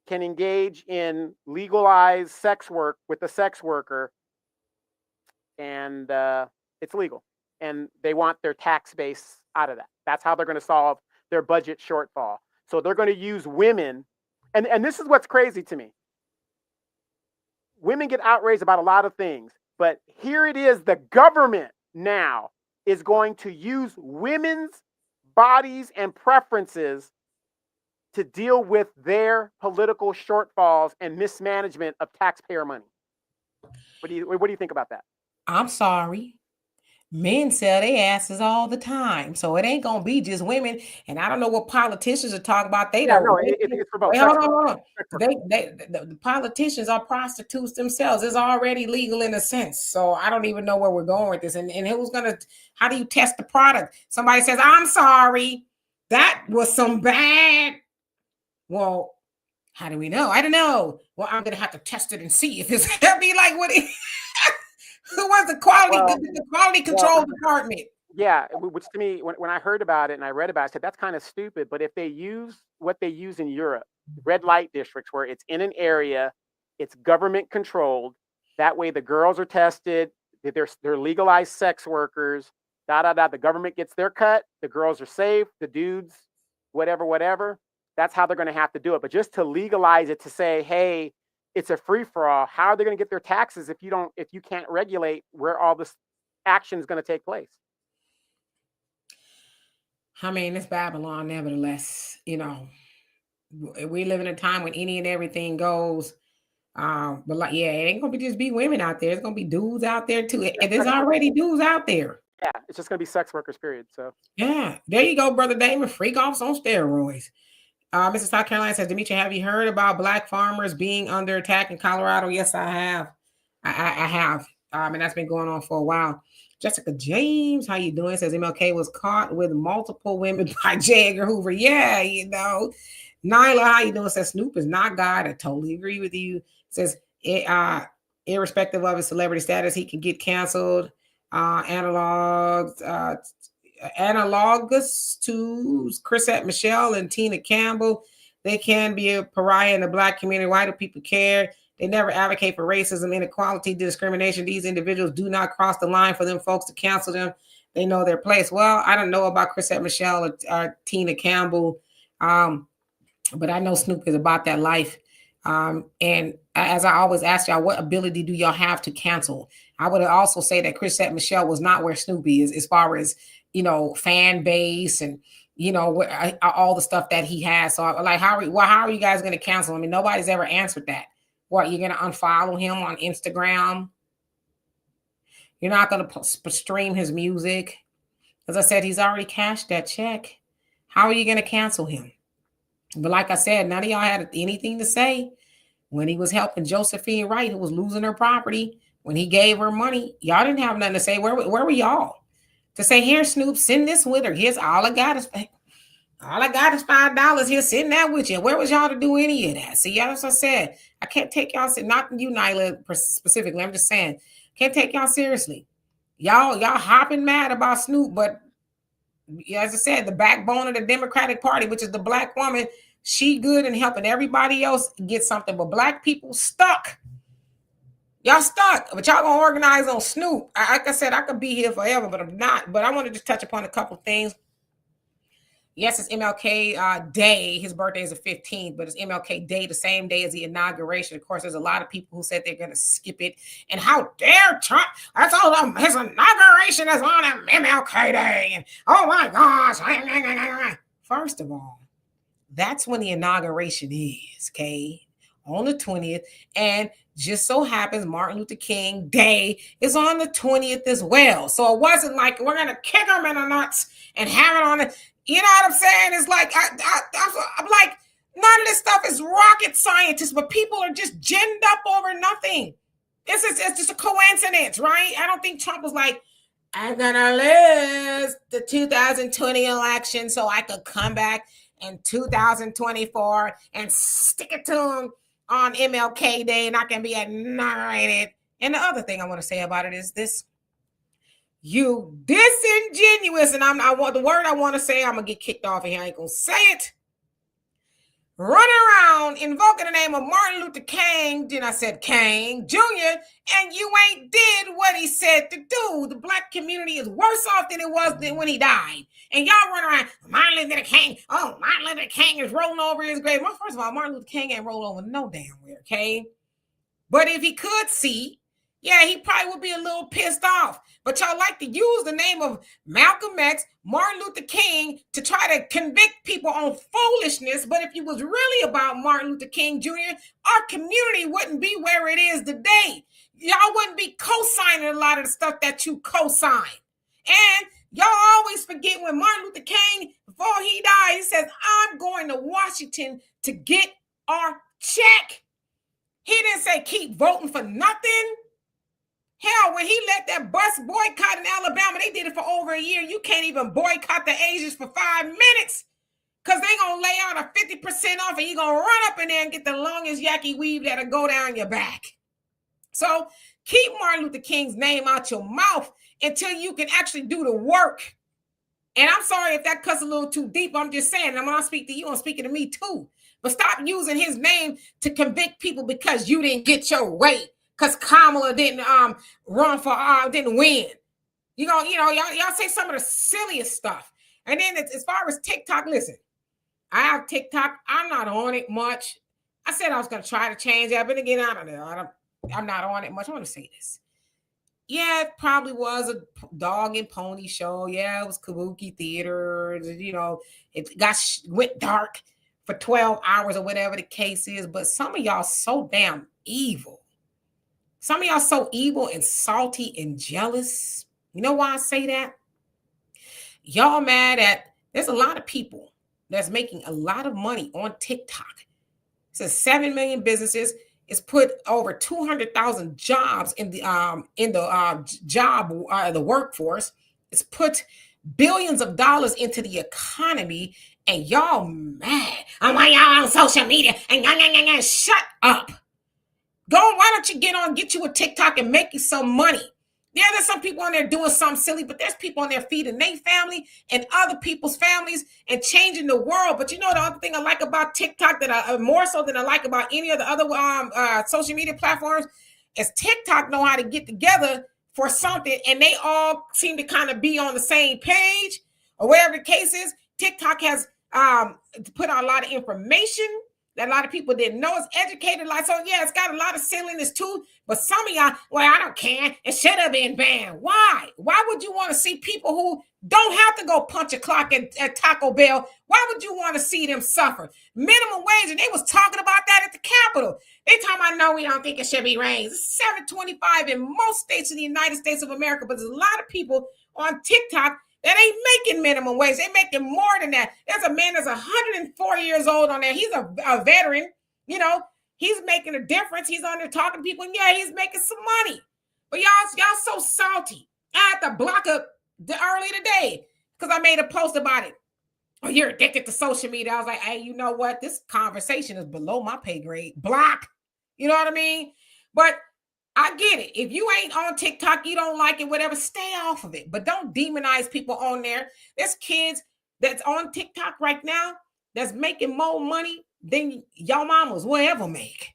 can engage in legalized sex work with a sex worker, and it's legal. And they want their tax base out of that. That's how they're going to solve their budget shortfall. So they're going to use women. And this is what's crazy to me. Women get outraged about a lot of things, but here it is, the government now is going to use women's bodies and preferences to deal with their political shortfalls and mismanagement of taxpayer money. What do you think about that? I'm sorry. Men sell their asses all the time, so it ain't gonna be just women. And I don't know what politicians are talking about. They don't. No, it's for both. Wait, hold on. The politicians are prostitutes themselves. It's already legal in a sense. So I don't even know where we're going with this. And who's gonna? How do you test the product? Somebody says, "I'm sorry, that was some bad." Well, how do we know? I don't know. Well, I'm gonna have to test it and see if it's gonna be like what it. Who was the quality control department? Yeah, which to me, when I heard about it and I read about it, I said that's kind of stupid. But if they use what they use in Europe, red light districts, where it's in an area, it's government controlled. That way, the girls are tested. They're legalized sex workers. The government gets their cut. The girls are safe. The dudes, whatever. That's how they're going to have to do it. But just to legalize it, to say, hey, it's a free-for-all. How are they going to get their taxes if you can't regulate where all this action is going to take place? I mean, it's Babylon, nevertheless. We live in a time when any and everything goes. But it ain't gonna just be women out there. It's gonna be dudes out there too. And there's already dudes out there. Yeah, it's just gonna be sex workers, period. So yeah, there you go, Brother Damon. Freak offs on steroids. Mrs. South Carolina says, Demetra, have you heard about black farmers being under attack in Colorado? Yes, I have. I have. And that's been going on for a while. Jessica James, how you doing? Says MLK was caught with multiple women by J. Edgar Hoover. Yeah, Nyla, how you doing? Says Snoop is not God. I totally agree with you. Says irrespective of his celebrity status, he can get canceled. Analogous to Chrisette Michelle and Tina Campbell. They can be a pariah in the black community. Why do people care? They never advocate for racism, inequality, discrimination. These individuals do not cross the line for them folks to cancel them. They know their place. Well, I don't know about Chrisette Michelle or Tina Campbell, but I know Snoop is about that life. And as I always ask y'all, what ability do y'all have to cancel? I would also say that Chrisette Michelle was not where Snoopy is as far as, fan base and, all the stuff that he has. So like, how are you guys going to cancel? I mean, nobody's ever answered that. What, you're going to unfollow him on Instagram? You're not going to stream his music? As I said, he's already cashed that check. How are you going to cancel him? But like I said, none of y'all had anything to say when he was helping Josephine Wright, who was losing her property, when he gave her money. Y'all didn't have nothing to say. Where were y'all? To say, here, Snoop, send this with her. Here's all I got is $5. Here, send that with you. Where was y'all to do any of that? See, as I said, I can't take y'all, not you, Nyla, specifically. I'm just saying, can't take y'all seriously. Y'all hopping mad about Snoop, but as I said, the backbone of the Democratic Party, which is the black woman, she good in helping everybody else get something. But black people stuck Y'all stuck, but y'all gonna organize on Snoop. Like I said, I could be here forever, but I'm not. But I want to just touch upon a couple things. Yes, it's MLK Day. His birthday is the 15th, but it's MLK Day, the same day as the inauguration. Of course, there's a lot of people who said they're going to skip it. And how dare Trump? That's all his inauguration is on MLK Day. And oh my gosh. First of all, that's when the inauguration is, okay? On the 20th. And just so happens Martin Luther King Day is on the 20th as well. So it wasn't like we're going to kick him in the nuts and have it on it. You know what I'm saying? It's like, I'm like, none of this stuff is rocket scientists, but people are just ginned up over nothing. It's just a coincidence, right? I don't think Trump was like, I'm going to lose the 2020 election so I could come back in 2024 and stick it to him on MLK Day and I can be inaugurated. And the other thing I want to say about it is this. You disingenuous, and I want the word I want to say, I'm gonna get kicked off of here. I ain't gonna say it. Running around invoking the name of Martin Luther King, then I said King Jr., and you ain't did what he said to do. The black community is worse off than it was than when he died. And y'all run around, Martin Luther King, oh, Martin Luther King is rolling over his grave. Well, first of all, Martin Luther King ain't rolling over no damn where, okay? But if he could see, yeah, he probably would be a little pissed off. But y'all like to use the name of Malcolm X, Martin Luther King to try to convict people on foolishness. But if it was really about Martin Luther King Jr., our community wouldn't be where it is today. Y'all wouldn't be co-signing a lot of the stuff that you co-sign. And y'all always forget when Martin Luther King, before he died, he says, I'm going to Washington to get our check. He didn't say keep voting for nothing. Hell, when he let that bus boycott in Alabama, they did it for over a year. You can't even boycott the Asians for 5 minutes because they're going to lay out a 50% off and you're going to run up in there and get the longest yaki weave that'll go down your back. So keep Martin Luther King's name out your mouth until you can actually do the work. And I'm sorry if that cuts a little too deep. I'm just saying, I'm going to speak to you. I'm speaking to me too. But stop using his name to convict people because you didn't get your way. Because Kamala didn't run for didn't win. Y'all say some of the silliest stuff. And then as far as TikTok, listen, I have TikTok. I'm not on it much. I said I was going to try to change that, but again, I don't know. I'm not on it much. I want to say this. Yeah, it probably was a dog and pony show. Yeah, it was kabuki theater. It went dark for 12 hours or whatever the case is. But some of y'all so damn evil. Some of y'all so evil and salty and jealous. You know why I say that? Y'all mad at, there's a lot of people that's making a lot of money on TikTok. It says 7 million businesses. It's put over 200,000 jobs in the workforce. It's put billions of dollars into the economy, and y'all mad. Oh, why y'all on social media? And shut up. Why don't you get you a TikTok and make you some money? Yeah, there's some people on there doing something silly, but there's people on there feeding their family and other people's families and changing the world. But you know the other thing I like about TikTok that I more so than I like about any of the other social media platforms is TikTok know how to get together for something, and they all seem to kind of be on the same page or whatever the case is. TikTok has put out a lot of information that a lot of people didn't know. It's educated. So yeah, it's got a lot of silliness too. But some of y'all, well, I don't care. It should have been banned. Why? Why would you want to see people who don't have to go punch a clock at Taco Bell? Why would you want to see them suffer? Minimum wage, and they was talking about that at the Capitol. They talking about, no, we don't think it should be raised. It's $7.25 in most states in the United States of America, but there's a lot of people on TikTok that ain't making minimum wage. They're making more than that. There's a man that's 104 years old on there. He's a veteran. He's making a difference. He's on there talking to people. And yeah, he's making some money. But y'all so salty. I had to block up early today because I made a post about it. Oh, you're addicted to social media. I was like, hey, you know what? This conversation is below my pay grade. Block. You know what I mean? But I get it. If you ain't on TikTok, you don't like it, whatever, stay off of it. But don't demonize people on there. There's kids that's on TikTok right now that's making more money than y'all mamas will ever make.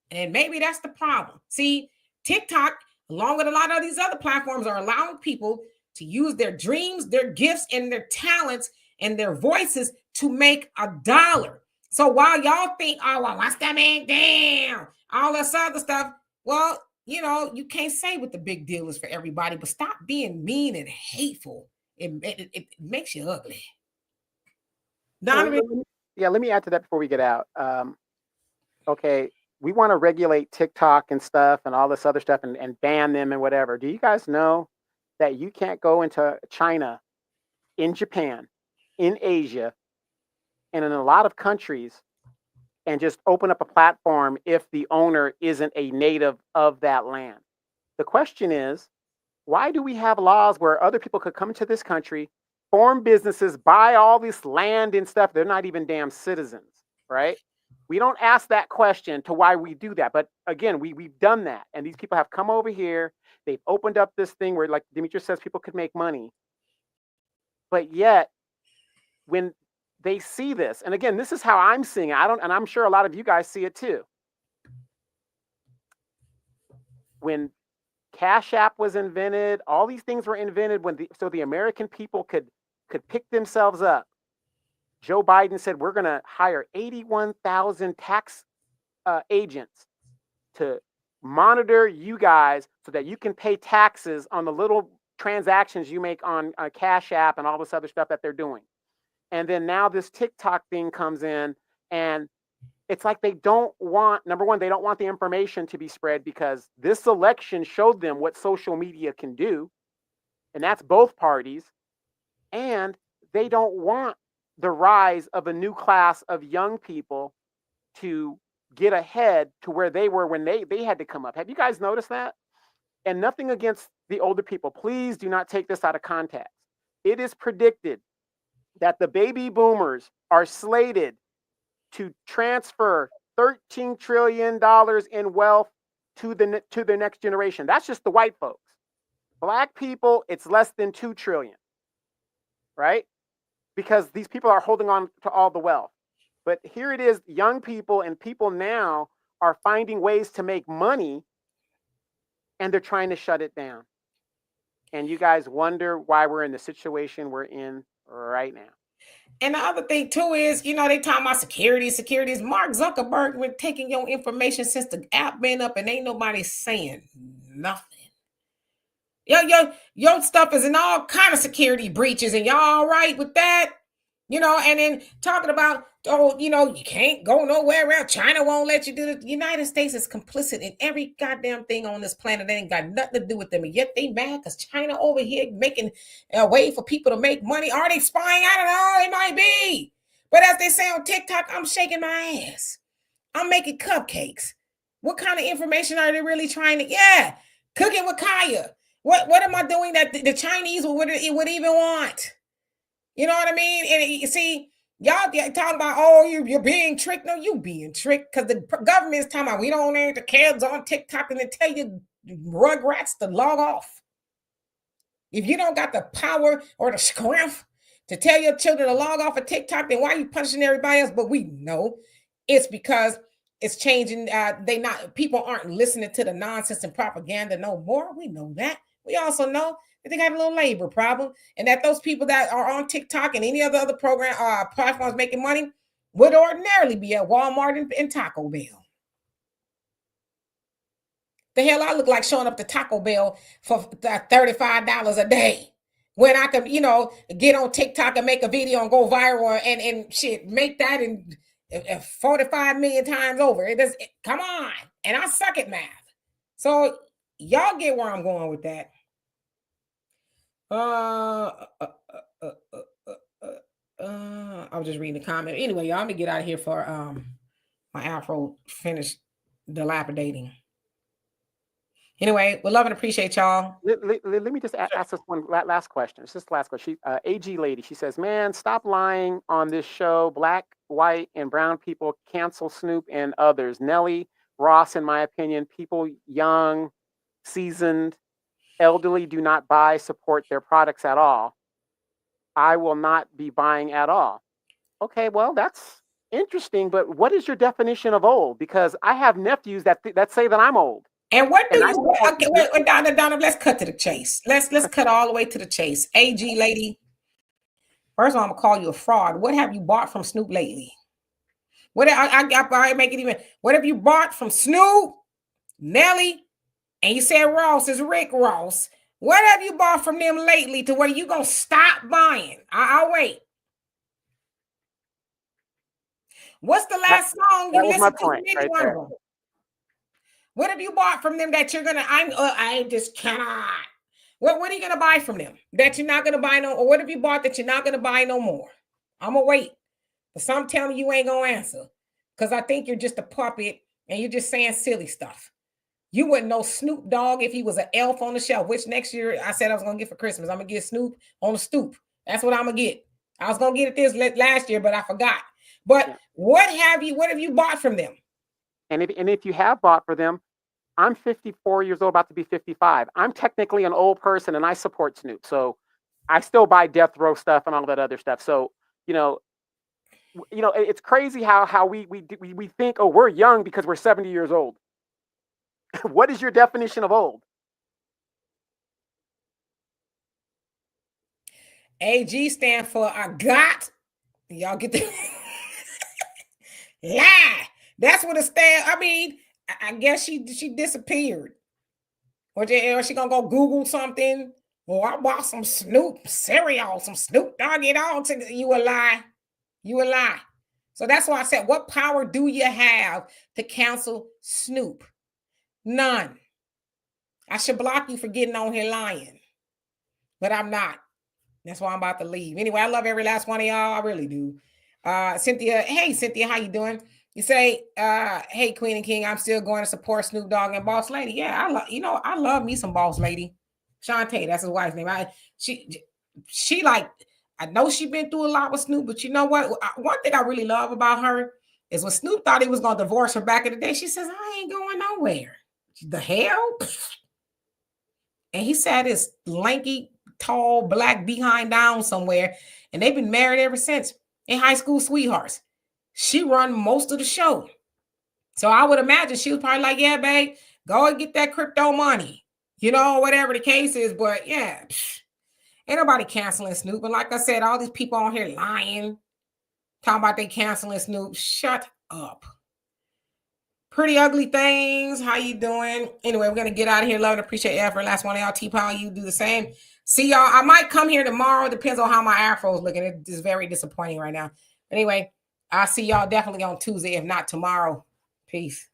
And maybe that's the problem. See, TikTok, along with a lot of these other platforms, are allowing people to use their dreams, their gifts, and their talents and their voices to make $1. So while y'all think, oh, well, what's that man down? All this other stuff. Well, you can't say what the big deal is for everybody, but stop being mean and hateful. It makes you ugly. Donovan? Let me add to that before we get out. Okay, we want to regulate TikTok and stuff and all this other stuff and ban them and whatever. Do you guys know that you can't go into China, in Japan, in Asia, and in a lot of countries and just open up a platform if the owner isn't a native of that land? The question is, why do we have laws where other people could come into this country, form businesses, buy all this land and stuff? They're not even damn citizens, right? We don't ask that question to why we do that. But again, we've done that. And these people have come over here. They've opened up this thing where, like Demetrius says, people could make money. But yet, when they see this, and again, this is how I'm seeing it. And I'm sure a lot of you guys see it too. When Cash App was invented, all these things were invented so the American people could pick themselves up. Joe Biden said, we're going to hire 81,000 tax agents to monitor you guys so that you can pay taxes on the little transactions you make on Cash App and all this other stuff that they're doing. And then now this TikTok thing comes in, and it's like they don't want, number one, they don't want the information to be spread because this election showed them what social media can do. And that's both parties. And they don't want the rise of a new class of young people to get ahead to where they were when they had to come up. Have you guys noticed that? And nothing against the older people. Please do not take this out of context. It is predicted that the baby boomers are slated to transfer $13 trillion in wealth to the next generation. That's just the white folks. Black people, it's less than 2 trillion, right? Because these people are holding on to all the wealth. But here it is, young people and people now are finding ways to make money, and they're trying to shut it down. And you guys wonder why we're in the situation we're in right now. And the other thing too is, they talking about securities. Mark Zuckerberg been taking your information since the app been up, and ain't nobody saying nothing. Your stuff is in all kind of security breaches, and y'all all right with that? And then talking about, you can't go nowhere else. China won't let you do it. The United States is complicit in every goddamn thing on this planet. They ain't got nothing to do with them. And yet they mad because China over here making a way for people to make money. Are they spying? I don't know. It might be. But as they say on TikTok, I'm shaking my ass. I'm making cupcakes. What kind of information are they really trying to? Yeah, cooking with Kaya. What am I doing that the Chinese would even want? You know what I mean? And you see, y'all talking about, oh, you're being tricked. No, you being tricked because the government is talking about we don't want the kids on TikTok and they tell you rugrats to log off. If you don't got the power or the strength to tell your children to log off of TikTok, then why are you punishing everybody else? But we know it's because it's changing. People aren't listening to the nonsense and propaganda no more. We know that. We also know that they got a little labor problem, and that those people that are on TikTok and any other program platforms making money would ordinarily be at Walmart and Taco Bell. The hell I look like showing up to Taco Bell for $35 a day when I could, get on TikTok and make a video and go viral and shit, make that in 45 million times over. Come on. And I suck at math. So y'all get where I'm going with that. I was just reading the comment. Anyway, y'all, let me get out of here for my afro finished dilapidating. Anyway, we love and appreciate y'all. Let me just ask this one last question. It's just the last question. AG lady, she says, man, stop lying on this show. Black, white, and brown people cancel Snoop and others. Nelly, Ross, in my opinion, people young, seasoned, elderly do not buy, support their products at all. I will not be buying at all. Okay, well, that's interesting, but what is your definition of old? Because I have nephews that say that I'm old. And what do And I you? support Okay, Snoop. wait, Donna, let's cut to the chase. Let's cut all the way to the chase. AG lady, first of all, I'm gonna call you a fraud. What have you bought from Snoop lately? What I make it even. What have you bought from Snoop, Nelly, and you said Ross is Rick Ross? What have you bought from them lately to where you gonna stop buying? I'll wait. What's the last song you That was my listened to from point any right one of there. them? What have you bought from them that you're gonna? I just cannot. What are you gonna buy from them that you're not gonna buy no? Or what have you bought that you're not gonna buy no more? I'm gonna wait. But some tell me you ain't gonna answer because I think you're just a puppet and you're just saying silly stuff. You wouldn't know Snoop Dogg if he was an elf on the shelf, which next year I said I was gonna get for Christmas. I'm gonna get Snoop on the stoop. That's what I'm gonna get. I was gonna get it this last year, but I forgot. But Yeah. what have you bought from them? And if you have bought for them, I'm 54 years old, about to be 55. I'm technically an old person, and I support Snoop. So I still buy Death Row stuff and all that other stuff. So it's crazy how we think, oh, we're young because we're 70 years old. What is your definition of old? AG stand for I got. Y'all get the lie. That's what it stand. I mean, I guess she disappeared. Or she gonna go Google something. Or I bought some Snoop cereal, some Snoop Dogg it all. You a lie. You a lie. So that's why I said, what power do you have to cancel Snoop? None. I should block you for getting on here lying. But I'm not. That's why I'm about to leave. Anyway, I love every last one of y'all. I really do. Cynthia, hey Cynthia, how you doing? You say, hey Queen and King, I'm still going to support Snoop Dogg and Boss Lady. Yeah, I love me some Boss Lady. Shantae, that's his wife's name. She like, I know she been through a lot with Snoop, but you know what? One thing I really love about her is when Snoop thought he was gonna divorce her back in the day, she says, I ain't going nowhere. The hell? And he sat his lanky, tall, black behind down somewhere, and they've been married ever since. In high school sweethearts. She run most of the show. So I would imagine she was probably like, yeah, babe, go and get that crypto money. Whatever the case is. But yeah, ain't nobody canceling Snoop. And like I said, all these people on here lying, talking about they canceling Snoop. Shut up. Pretty ugly things. How you doing? Anyway, we're gonna get out of here. Love and appreciate your effort. Last one of y'all, T-Power, you do the same. See y'all. I might come here tomorrow. Depends on how my afro is looking. It is very disappointing right now. Anyway, I'll see y'all definitely on Tuesday, if not tomorrow. Peace.